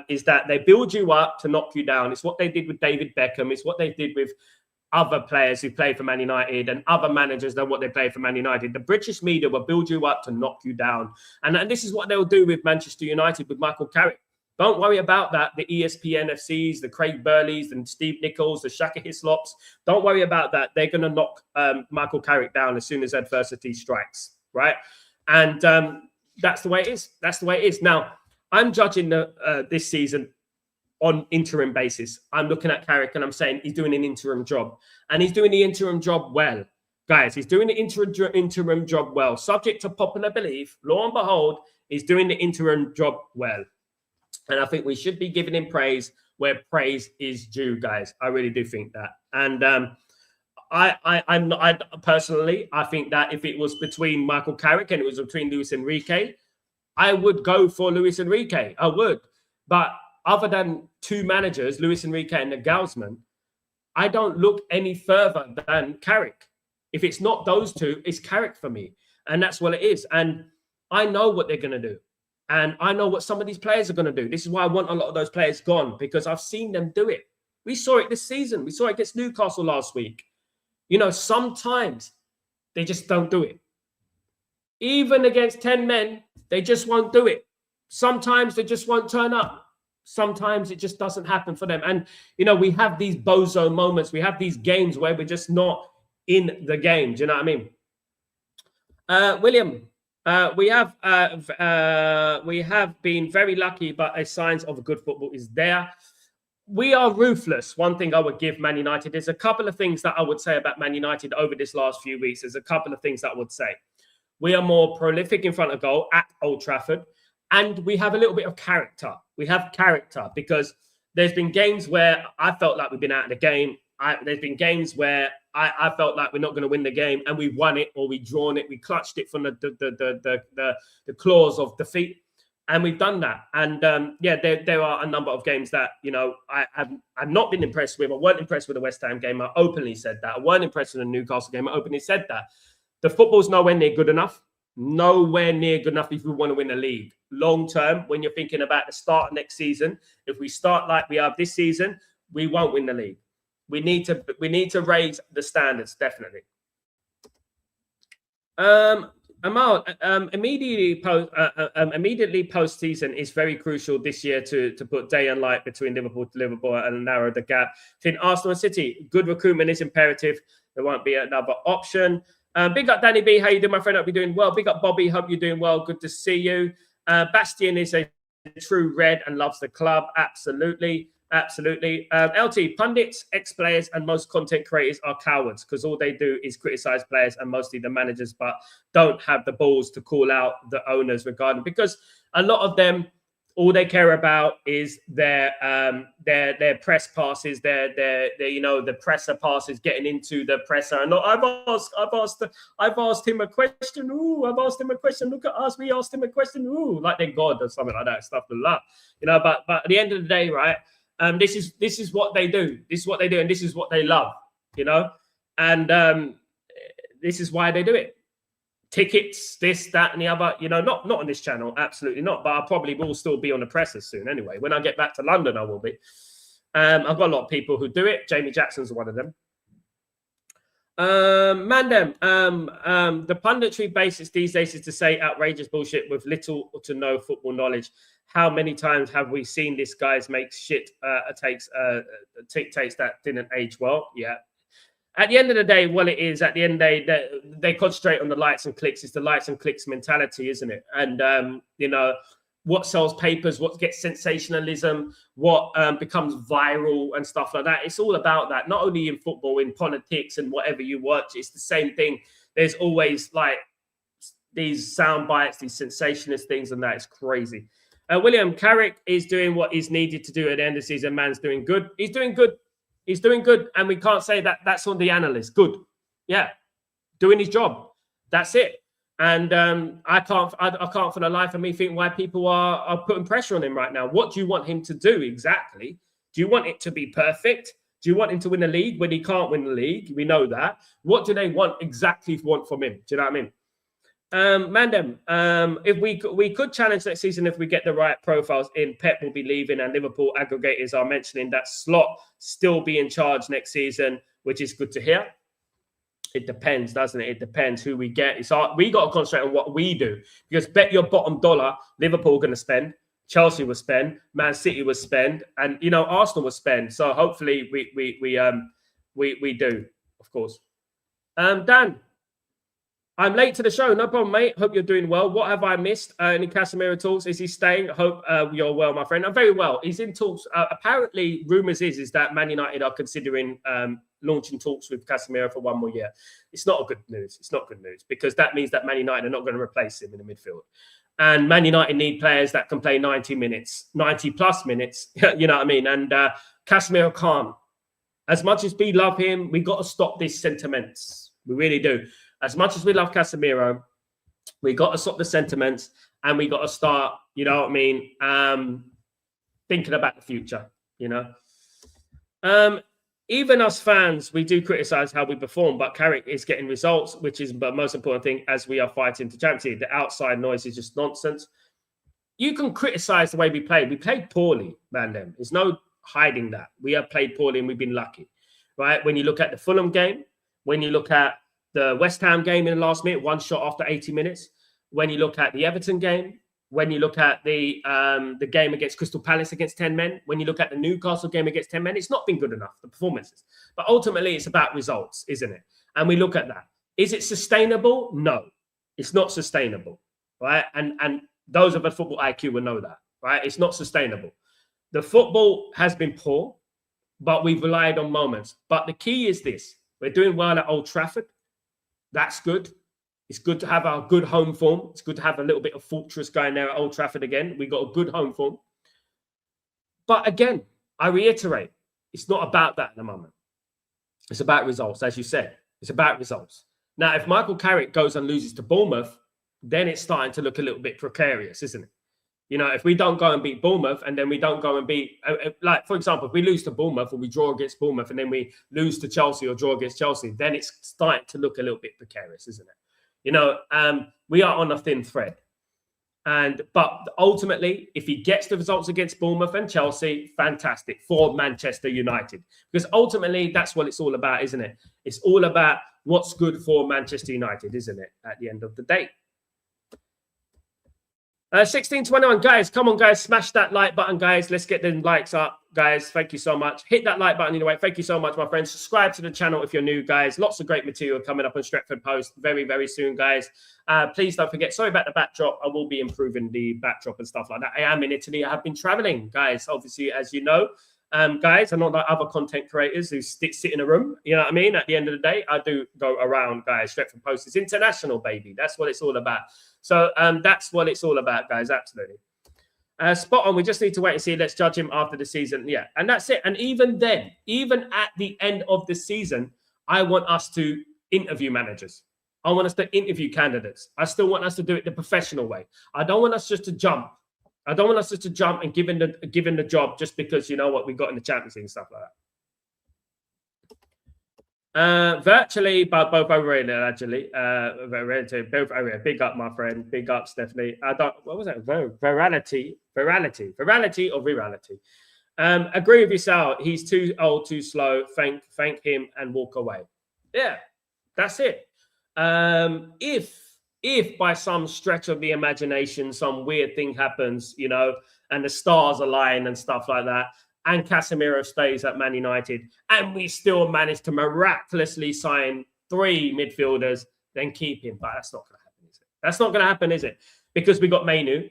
Is that they build you up to knock you down. It's what they did with David Beckham. It's what they did with other players who played for Man United and other managers than what they played for Man United. The British media will build you up to knock you down. And this is what they'll do with Manchester United, with Michael Carrick. Don't worry about that. The ESPN FCs, the Craig Burleys, and Steve Nichols, the Shaka Hislops. Don't worry about that. They're going to knock Michael Carrick down as soon as adversity strikes, right? And that's the way it is. That's the way it is. Now, I'm judging this season on interim basis. I'm looking at Carrick and I'm saying he's doing an interim job. And he's doing the interim job well. Guys, he's doing the interim job well. Subject to popular belief, lo and behold, he's doing the interim job well. And I think we should be giving him praise where praise is due, guys. I really do think that. And I personally, I think that if it was between Michael Carrick and it was between Luis Enrique, I would go for Luis Enrique. I would. But other than two managers, Luis Enrique and Nagelsmann, I don't look any further than Carrick. If it's not those two, it's Carrick for me. And that's what it is. And I know what they're going to do. And I know what some of these players are going to do. This is why I want a lot of those players gone, because I've seen them do it. We saw it this season. We saw it against Newcastle last week. You know, sometimes they just don't do it. Even against 10 men, they just won't do it. Sometimes they just won't turn up. Sometimes it just doesn't happen for them. And, you know, we have these bozo moments. We have these games where we're just not in the game. Do you know what I mean? William, we have been very lucky, but a signs of a good football is there. We are ruthless. One thing I would give Man United, there's a couple of things that I would say about Man United over this last few weeks. There's a couple of things that I would say. We are more prolific in front of goal at Old Trafford, and we have a little bit of character. We have character because there's been games where I felt like we've been out of the game. There's been games where I felt like we're not going to win the game, and we won it or we drawn it. We clutched it from the claws of defeat, and we've done that. And there are a number of games that, you know, I've not been impressed with. I weren't impressed with the West Ham game. I openly said that. I weren't impressed with the Newcastle game. I openly said that. The football's nowhere near good enough. Nowhere near good enough if we want to win the league. Long term, when you're thinking about the start of next season, if we start like we have this season, we won't win the league. We need to raise the standards, definitely. Amal, immediately post season is very crucial this year to put day and light between Liverpool and narrow the gap. I think Arsenal and City, good recruitment is imperative. There won't be another option. Big up Danny B. How you doing, my friend? Hope you're doing well. Big up Bobby. Hope you're doing well. Good to see you. Bastian is a true red and loves the club. Absolutely. Absolutely. LT, pundits, ex-players, and most content creators are cowards because all they do is criticize players and mostly the managers, but don't have the balls to call out the owners regarding, because a lot of them, all they care about is their press passes, their the presser passes, getting into the presser. And I've asked him a question. Ooh, I've asked him a question. Look at us, we asked him a question. Ooh, like they're God or something like that. Stuff like that. You know, but at the end of the day, right? This is what they do. This is what they do, and this is what they love. You know, and this is why they do it. Tickets, this, that, and the other. You know, not on this channel, absolutely not. But I probably will still be on the presses soon. Anyway, when I get back to London, I will be. I've got a lot of people who do it. Jamie Jackson's one of them. Mandem, the punditry basis these days is to say outrageous bullshit with little to no football knowledge. How many times have we seen this guys make shit takes that didn't age well? Yeah. At the end of the day, well, it is. At the end of the day, they concentrate on the lights and clicks. It's the lights and clicks mentality, isn't it? And, you know, what sells papers, what gets sensationalism, what becomes viral and stuff like that. It's all about that. Not only in football, in politics and whatever you watch, it's the same thing. There's always like these sound bites, these sensationalist things, and that is crazy. William, Carrick is doing what is needed to do at the end of the season. Man's doing good. He's doing good. He's doing good, and we can't say that that's on the analyst. Good, yeah, doing his job. That's it. And I can't for the life of me think why people are putting pressure on him right now. What do you want him to do exactly? Do you want it to be perfect? Do you want him to win the league when he can't win the league? We know that. What do they exactly want from him? Do you know what I mean? Mandem, if we could challenge next season if we get the right profiles in. Pep will be leaving, and Liverpool aggregators are mentioning that Slot still be in charge next season, which is good to hear. It depends, doesn't it? It depends who we get. We got to concentrate on what we do, because bet your bottom dollar Liverpool going to spend, Chelsea will spend, Man City will spend, and Arsenal will spend. So hopefully we do, of course. Dan, I'm late to the show. No problem, mate. Hope you're doing well. What have I missed? Any Casemiro talks? Is he staying? Hope you're well, my friend. I'm very well. He's in talks. Apparently, rumours is that Man United are considering launching talks with Casemiro for 1 more year. It's not good news. It's not good news, because that means that Man United are not going to replace him in the midfield. And Man United need players that can play 90 plus minutes. You know what I mean? And Casemiro can't. As much as we love him, we got to stop these sentiments. We really do. As much as we love Casemiro, we got to stop the sentiments, and we got to start, you know what I mean, thinking about the future, Even us fans, we do criticise how we perform, but Carrick is getting results, which is the most important thing as we are fighting to Champions League. The outside noise is just nonsense. You can criticise the way we played. We played poorly, man. There's no hiding that. We have played poorly, and we've been lucky, right? When you look at the Fulham game, when you look at the West Ham game in the last minute, 1 shot after 80 minutes. When you look at the Everton game, when you look at the game against Crystal Palace against 10 men, when you look at the Newcastle game against 10 men, it's not been good enough, the performances. But ultimately, it's about results, isn't it? And we look at that. Is it sustainable? No, it's not sustainable, right? And those of a football IQ will know that, right? It's not sustainable. The football has been poor, but we've relied on moments. But the key is this. We're doing well at Old Trafford. That's good. It's good to have our good home form. It's good to have a little bit of fortress going there at Old Trafford again. We got a good home form. But again, I reiterate, it's not about that at the moment. It's about results, as you said. It's about results. Now, if Michael Carrick goes and loses to Bournemouth, then it's starting to look a little bit precarious, isn't it? If we don't go and beat Bournemouth, and then we don't go and beat, like, for example, if we lose to Bournemouth or we draw against Bournemouth and then we lose to Chelsea or draw against Chelsea, then it's starting to look a little bit precarious, isn't it? We are on a thin thread. But ultimately, if he gets the results against Bournemouth and Chelsea, fantastic for Manchester United. Because ultimately, that's what it's all about, isn't it? It's all about what's good for Manchester United, isn't it, at the end of the day? 1621, guys, come on, guys, smash that like button, guys. Let's get the likes up, guys. Thank you so much. Hit that like button anyway. Thank you so much, my friends. Subscribe to the channel if you're new, guys. Lots of great material coming up on Stretford Post very, very soon, guys. Please don't forget, sorry about the backdrop. I will be improving the backdrop and stuff like that. I am in Italy. I have been traveling, guys, obviously, as you know. Guys, I'm not like other content creators who sit in a room. You know what I mean? At the end of the day, I do go around, guys. Stretford Post is international, baby. That's what it's all about. So that's what it's all about, guys. Absolutely. Spot on. We just need to wait and see. Let's judge him after the season. Yeah, and that's it. And even then, even at the end of the season, I want us to interview managers. I want us to interview candidates. I still want us to do it the professional way. I don't want us just to jump. I don't want us just to jump and give him the job just because, you know what, we got in the Champions League and stuff like that. Virtually, but both overrated, actually. Both overrated. Big up, my friend. Big up, Stephanie. What was that? Virality or virality? Agree with you, Sal. He's too old, too slow. Thank him and walk away. Yeah, that's it. If by some stretch of the imagination, some weird thing happens, and the stars align and stuff like that, and Casemiro stays at Man United, and we still manage to miraculously sign 3 midfielders, then keep him. But that's not going to happen, is it? That's not going to happen, is it? Because we got Mainu.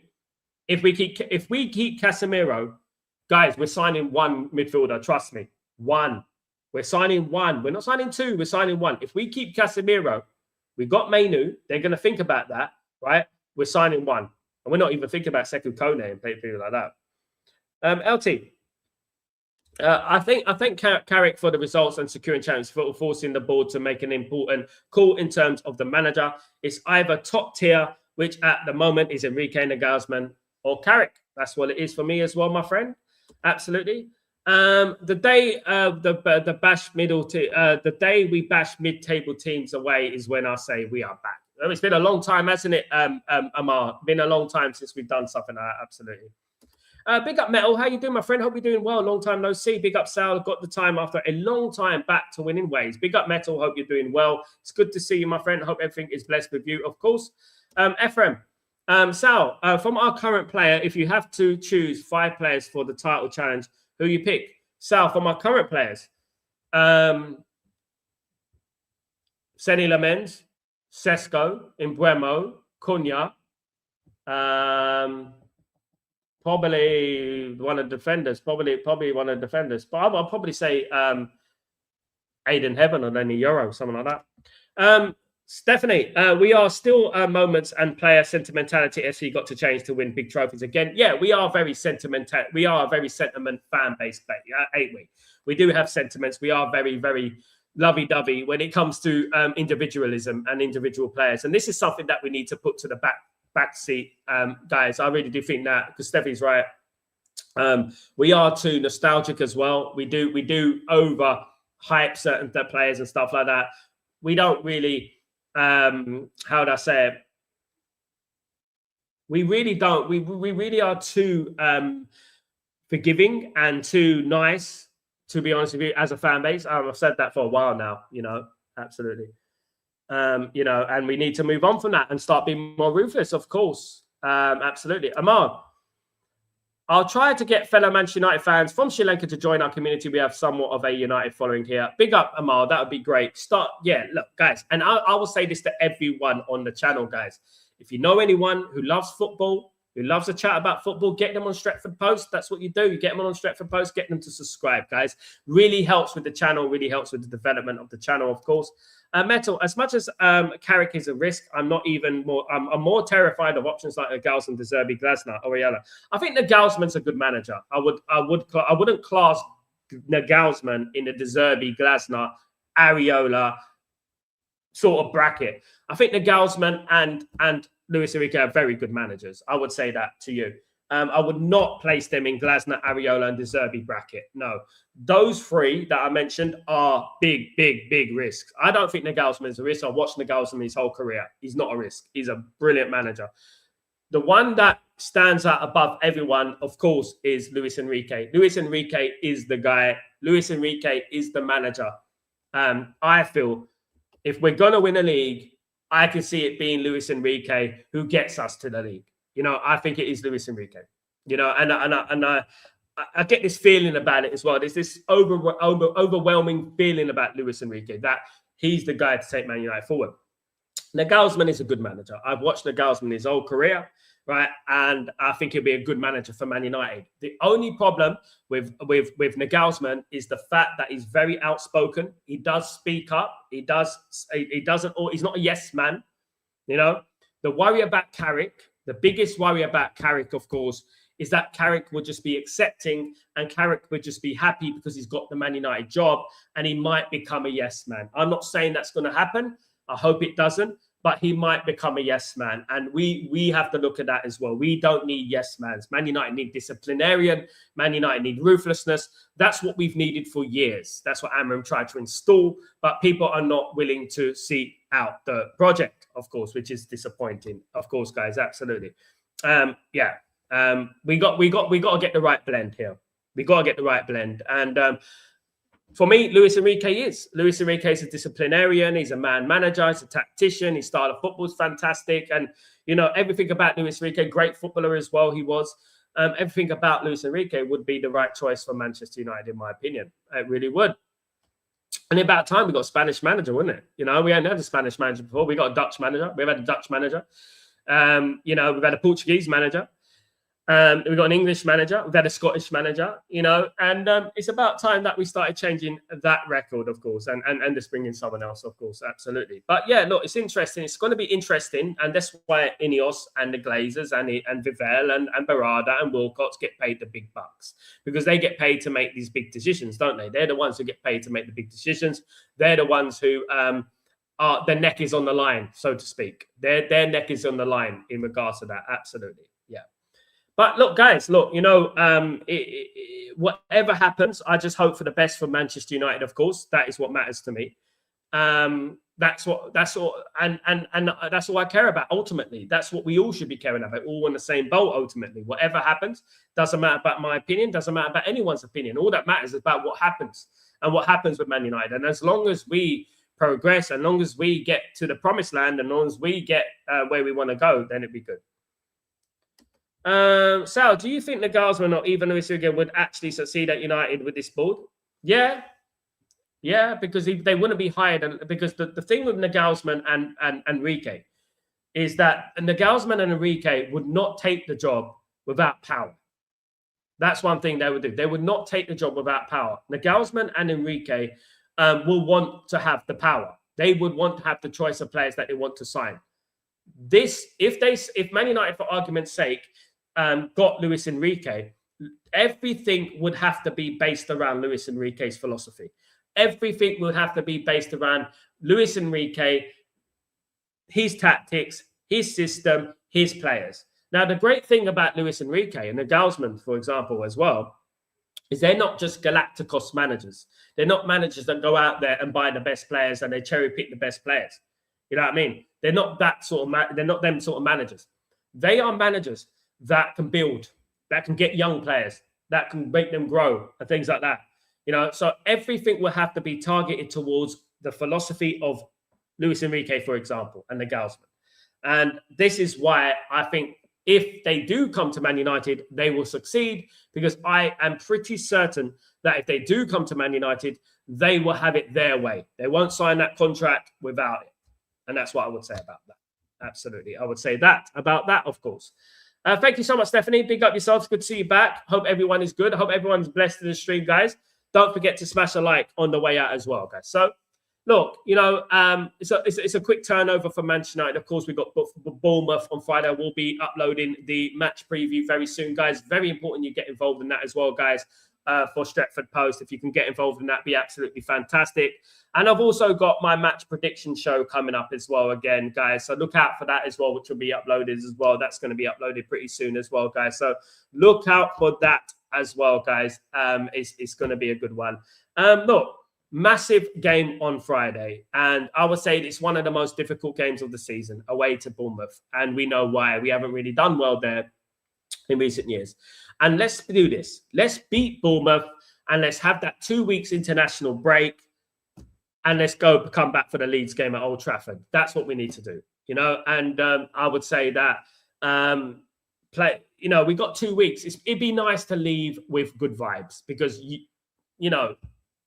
If we keep Casemiro, guys, we're signing 1 midfielder. Trust me, 1. We're signing 1. We're not signing 2. We're signing 1. If we keep Casemiro, we got Mainu. They're going to think about that, right? We're signing 1. And we're not even thinking about Sekou Kone and people like that. LT, I think Carrick for the results and securing champions football, forcing the board to make an important call in terms of the manager. It's either top tier, which at the moment is Enrique Nagelsmann, or Carrick. That's what it is for me as well, my friend. Absolutely. The day the day we bash mid-table teams away is when I say we are back. It's been a long time, hasn't it, Amar? Been a long time since we've done something like that. Absolutely. Big up, Metal. How you doing, my friend? Hope you're doing well. Long time no see. Big up, Sal. Got the time after a long time back to winning ways. Big up, Metal. Hope you're doing well. It's good to see you, my friend. Hope everything is blessed with you, of course. Ephraim, Sal, from our current player, if you have to choose 5 players for the title challenge, who you pick? Sal, from our current players, Seni Lamens, Sesko, Mbeumo, Cunha, probably one of the defenders. Probably one of the defenders. But I'll probably say Aiden Heaven or Lenny Euro, something like that. Stephanie, we are still moments and player sentimentality. SC got to change to win big trophies again. Yeah, we are very sentimental. We are a very sentiment fan base, ain't we? We do have sentiments. We are very, very lovey-dovey when it comes to individualism and individual players. And this is something that we need to put to the back seat, guys. I really do think that, because Steffi's right. We are too nostalgic as well. We do over hype certain players and stuff like that. We don't really, how would I say it? We really don't. We really are too forgiving and too nice, to be honest with you, as a fan base. I've said that for a while now, absolutely. And we need to move on from that and start being more ruthless, of course. Absolutely. Amar, I'll try to get fellow Manchester United fans from Sri Lanka to join our community. We have somewhat of a United following here. Big up, Amar. That would be great. Look, guys, and I will say this to everyone on the channel, guys. If you know anyone who loves football, who loves to chat about football, get them on Stretford Post. That's what you do. You get them on Stretford Post, get them to subscribe, guys. Really helps with the channel, really helps with the development of the channel, of course. Metal, as much as Carrick is a risk, I'm more terrified of options like Nagelsmann, De Zerbi, Glasner, Oriella. I think Nagelsmann's a good manager. I wouldn't class Nagelsmann in the De Zerbi, Glasner, Areola sort of bracket. I think Nagelsmann and Luis Enrique are very good managers. I would say that to you. I would not place them in Glasner, Areola, and De Zerbi bracket. No. Those 3 that I mentioned are big risks. I don't think Nagelsmann is a risk. I've watched Nagelsmann his whole career. He's not a risk. He's a brilliant manager. The one that stands out above everyone, of course, is Luis Enrique. Luis Enrique is the guy. Luis Enrique is the manager. I feel if we're going to win a league, I can see it being Luis Enrique who gets us to the league. I think it is Luis Enrique. And I get this feeling about it as well. There's this overwhelming feeling about Luis Enrique that he's the guy to take Man United forward. Nagelsmann is a good manager. I've watched Nagelsmann his whole career, right? And I think he'll be a good manager for Man United. The only problem with Nagelsmann is the fact that he's very outspoken. He does speak up. He's not a yes man. The worry about Carrick, the biggest worry about Carrick, of course, is that Carrick would just be accepting and Carrick would just be happy because he's got the Man United job and he might become a yes man. I'm not saying that's going to happen. I hope it doesn't, but he might become a yes man. And we have to look at that as well. We don't need yes mans. Man United need disciplinarian. Man United need ruthlessness. That's what we've needed for years. That's what Amram tried to install, but people are not willing to see out the project, of course, which is disappointing. Of course, guys, absolutely. We got to get the right blend here. We got to get the right blend. And for me, Luis Enrique is a disciplinarian. He's a man manager. He's a tactician. His style of football is fantastic. And, everything about Luis Enrique, great footballer as well, he was. Everything about Luis Enrique would be the right choice for Manchester United, in my opinion. It really would. And about time we got a Spanish manager, wasn't it? We hadn't had a Spanish manager before. We got a Dutch manager. We've had a Dutch manager. We've had a Portuguese manager. We've got an English manager. We've had a Scottish manager, you know, and it's about time that we started changing that record, of course, and just bringing someone else, of course, absolutely. But yeah, look, it's interesting. It's going to be interesting, and that's why Ineos and the Glazers and Vivel and Barada and Wilcox get paid the big bucks, because they get paid to make these big decisions, don't they? They're the ones who get paid to make the big decisions. They're the ones who their neck is on the line, so to speak. Their neck is on the line in regards to that, absolutely. Yeah. But look, guys, look, you know, whatever happens, I just hope for the best for Manchester United, of course. That is what matters to me. That's all, and that's all I care about, ultimately. That's what we all should be caring about, all in the same boat, ultimately. Whatever happens, doesn't matter about my opinion, doesn't matter about anyone's opinion. All that matters is about what happens and what happens with Man United. And as long as we progress, as long as we get to the promised land, and as long as we get where we want to go, then it'd be good. Sal, do you think Nagelsmann or even Luis Enrique would actually succeed at United with this board? Yeah, because they wouldn't be hired. Because the thing with Nagelsmann and Enrique is that Nagelsmann and Enrique would not take the job without power. That's one thing they would do. They would not take the job without power. Nagelsmann and Enrique will want to have the power. They would want to have the choice of players that they want to sign. If Man United, for argument's sake, got Luis Enrique, everything would have to be based around Luis Enrique's philosophy. Everything would have to be based around Luis Enrique, his tactics, his system, his players. Now, the great thing about Luis Enrique and Nagelsmann, for example, as well, is they're not just Galacticos managers. They're not managers that go out there and buy the best players and they cherry pick the best players. You know what I mean? They're not that sort of. They're not them sort of managers. They are managers that can build, that can get young players, that can make them grow, and things like that. You know, so everything will have to be targeted towards the philosophy of Luis Enrique, for example, and Nagelsmann. And this is why I think if they do come to Man United, they will succeed, because I am pretty certain that if they do come to Man United, they will have it their way. They won't sign that contract without it. And that's what I would say about that. Absolutely. I would say that about that, of course. Thank you so much, Stephanie. Big up yourselves. Good to see you back. Hope everyone is good. I hope everyone's blessed in the stream, guys. Don't forget to smash a like on the way out as well, guys. So, look, you know, it's a quick turnover for Manchester United. Of course, we've got Bournemouth on Friday. We'll be uploading the match preview very soon, guys. Very important you get involved in that as well, guys, for Stretford Post. If you can get involved in that, be absolutely fantastic. And I've also got my match prediction show coming up as well again, guys. So look out for that as well, which will be uploaded as well. That's going to be uploaded pretty soon as well, guys. So look out for that as well, guys. It's going to be a good one. Look, massive game on Friday. And I would say it's one of the most difficult games of the season, away to Bournemouth. And we know why. We haven't really done well there in recent years. And let's do this. Let's beat Bournemouth and let's have that 2 weeks international break. And let's come back for the Leeds game at Old Trafford. That's what we need to do, you know. And I would say that you know, we got 2 weeks. It'd be nice to leave with good vibes, because you know,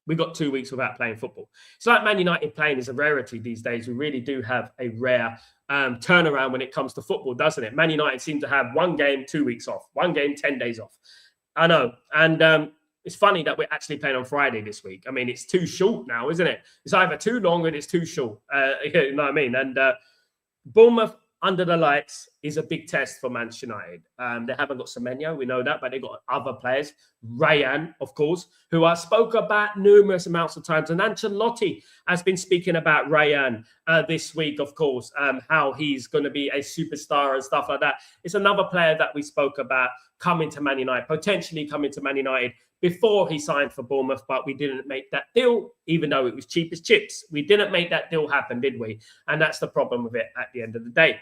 we got 2 weeks without playing football. It's like Man United playing is a rarity these days. We really do have a rare turnaround when it comes to football, doesn't it? Man United seem to have 1 game, 2 weeks off, 1 game, 10 days off. I know, and it's funny that we're actually playing on Friday this week. I mean, it's too short now, isn't it? It's either too long or it's too short. You know what I mean? And Bournemouth under the lights is a big test for Manchester United. They haven't got Semenyo, we know that, but they've got other players. Rayan, of course, who I spoke about numerous amounts of times. And Ancelotti has been speaking about Rayan this week, of course, how he's going to be a superstar and stuff like that. It's another player that we spoke about coming to Man United, potentially coming to Man United before he signed for Bournemouth, but we didn't make that deal, even though it was cheap as chips. We didn't make that deal happen, did we? And that's the problem with it at the end of the day.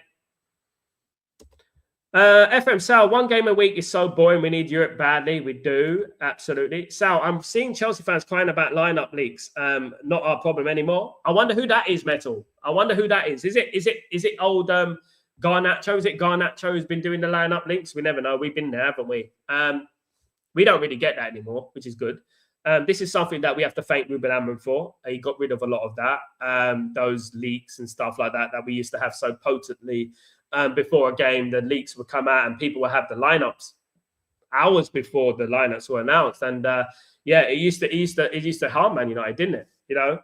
FM Sal, 1 game a week is so boring. We need Europe badly. We do, absolutely. Sal, I'm seeing Chelsea fans crying about lineup leaks. Not our problem anymore. I wonder who that is, Metal. I wonder who that is. Is it old Garnacho? Is it Garnacho who's been doing the lineup links? We never know. We've been there, haven't we? We don't really get that anymore, which is good. This is something that we have to thank Ruben Amorim for. He got rid of a lot of that, those leaks and stuff like that we used to have so potently before a game. The leaks would come out and people would have the lineups hours before the lineups were announced. And yeah, it used to harm Man United, didn't it? You know.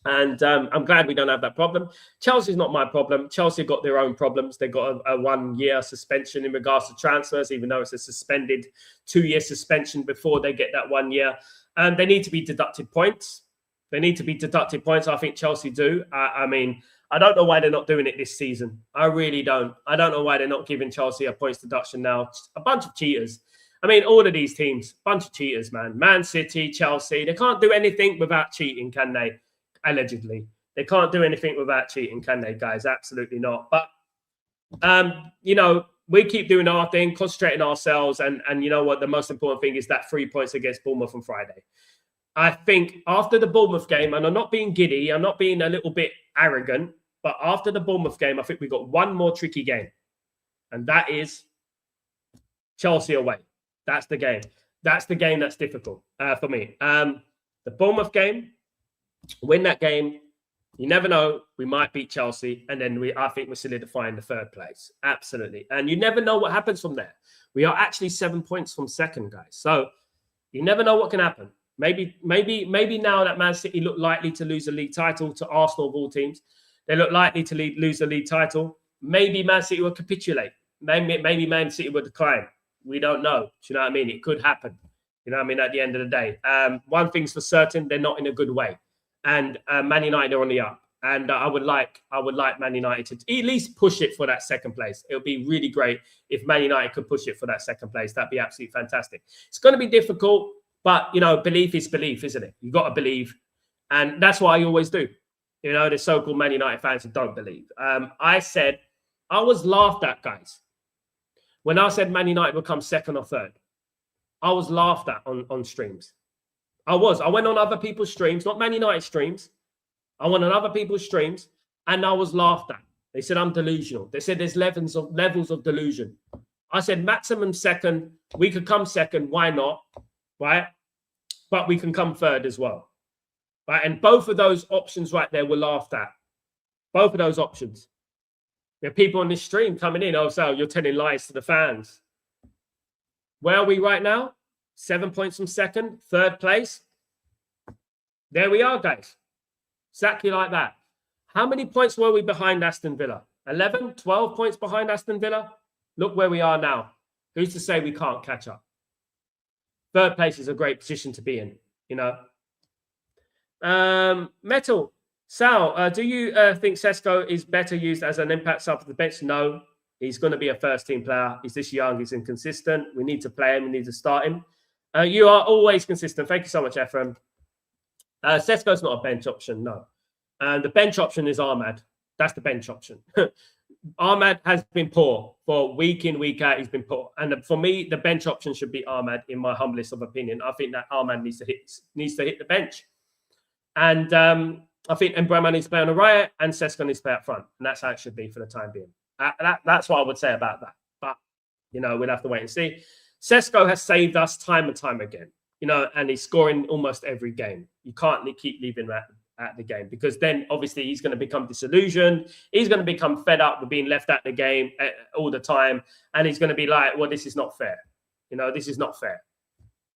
And I'm glad we don't have that problem. Chelsea's not my problem. Chelsea got their own problems. They got a 1-year suspension in regards to transfers, even though it's a suspended 2-year suspension before they get that 1 year. And they need to be deducted points. They need to be deducted points. I think Chelsea do. I mean, I don't know why they're not doing it this season. I really don't. I don't know why they're not giving Chelsea a points deduction now. A bunch of cheaters. I mean, all of these teams, bunch of cheaters, man. Man City, Chelsea, they can't do anything without cheating, can they? Allegedly. They can't do anything without cheating, can they, guys? Absolutely not. But, you know, we keep doing our thing, concentrating ourselves. And you know what? The most important thing is that 3 points against Bournemouth on Friday. I think after the Bournemouth game, and I'm not being giddy, I'm not being a little bit arrogant, but after the Bournemouth game, I think we've got one more tricky game. And that is Chelsea away. That's the game. That's the game that's difficult for me. The Bournemouth game, win that game, you never know. We might beat Chelsea, and then I think we're solidifying the 3rd place. Absolutely. And you never know what happens from there. We are actually 7 points from second, guys. So you never know what can happen. Maybe now that Man City look likely to lose a league title to Arsenal of all teams, they look likely to lose the league title. Maybe Man City will capitulate. Maybe Man City will decline. We don't know. Do you know what I mean? It could happen. You know what I mean? At the end of the day, one thing's for certain: they're not in a good way. And Man United are on the up. And I would like Man United to at least push it for that 2nd place. It would be really great if Man United could push it for that 2nd place. That'd be absolutely fantastic. It's going to be difficult, but, you know, belief is belief, isn't it? You've got to believe. And that's what I always do. You know, the so-called Man United fans who don't believe. I said, I was laughed at, guys. When I said Man United will come 2nd or 3rd, I was laughed at on streams. I went on other people's streams, not Man United streams. I went on other people's streams, and I was laughed at. They said I'm delusional. They said there's levels of delusion. I said maximum 2nd. We could come 2nd. Why not? Right? But we can come 3rd as well. Right? And both of those options right there were laughed at. Both of those options. There are people on this stream coming in. Oh, Sal, you're telling lies to the fans. Where are we right now? 7 points from 2nd, 3rd place. There we are, guys. Exactly like that. How many points were we behind Aston Villa? 11, 12 points behind Aston Villa? Look where we are now. Who's to say we can't catch up? 3rd place is a great position to be in, you know. Metal. Sal, do you think Sesko is better used as an impact sub for the bench? No. He's going to be a first-team player. He's this young. He's inconsistent. We need to play him. We need to start him. You are always consistent. Thank you so much, Ephraim. Sesko's not a bench option, no. The bench option is Ahmad. That's the bench option. Ahmad has been poor for week in, week out. He's been poor. And for me, the bench option should be Ahmad, in my humblest of opinion. I think that Ahmad needs to hit the bench. And I think Mbeumo needs to play on the right and Sesko needs to play up front. And that's how it should be for the time being. That's what I would say about that. But, you know, we'll have to wait and see. Sesko has saved us time and time again, you know, and he's scoring almost every game. You can't keep leaving that at the game because then obviously he's going to become disillusioned. He's going to become fed up with being left at the game all the time. And he's going to be like, well, this is not fair. You know, this is not fair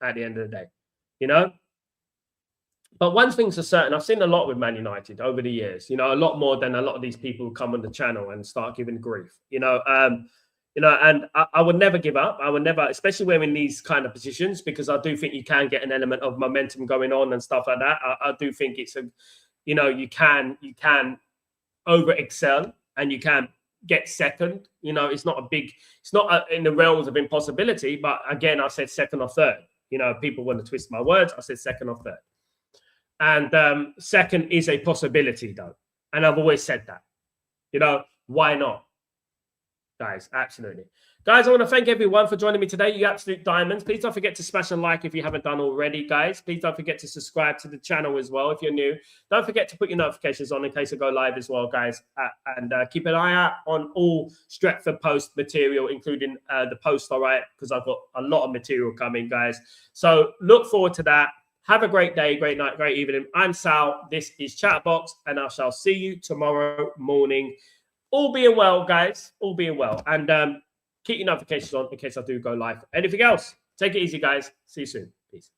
at the end of the day, you know. But one thing's for certain, I've seen a lot with Man United over the years, you know, a lot more than a lot of these people who come on the channel and start giving grief, you know, and I would never give up. I would never, especially when we're in these kind of positions, because I do think you can get an element of momentum going on and stuff like that. I do think it's you know, you can over excel and you can get 2nd. You know, it's not in the realms of impossibility. But again, I said 2nd or 3rd. You know, people want to twist my words. I said 2nd or 3rd. And 2nd is a possibility, though. And I've always said that. You know, why not? Guys, absolutely. Guys, I want to thank everyone for joining me today. You absolute diamonds. Please don't forget to smash a like if you haven't done already, guys. Please don't forget to subscribe to the channel as well if you're new. Don't forget to put your notifications on in case I go live as well, guys. And keep an eye out on all Stretford Post material, including the post, all right? Because I've got a lot of material coming, guys. So look forward to that. Have a great day, great night, great evening. I'm Sal. This is Chatterbox, and I shall see you tomorrow morning. All being well, guys. All being well. And Keep your notifications on in case I do go live. Anything else? Take it easy, guys. See you soon. Peace.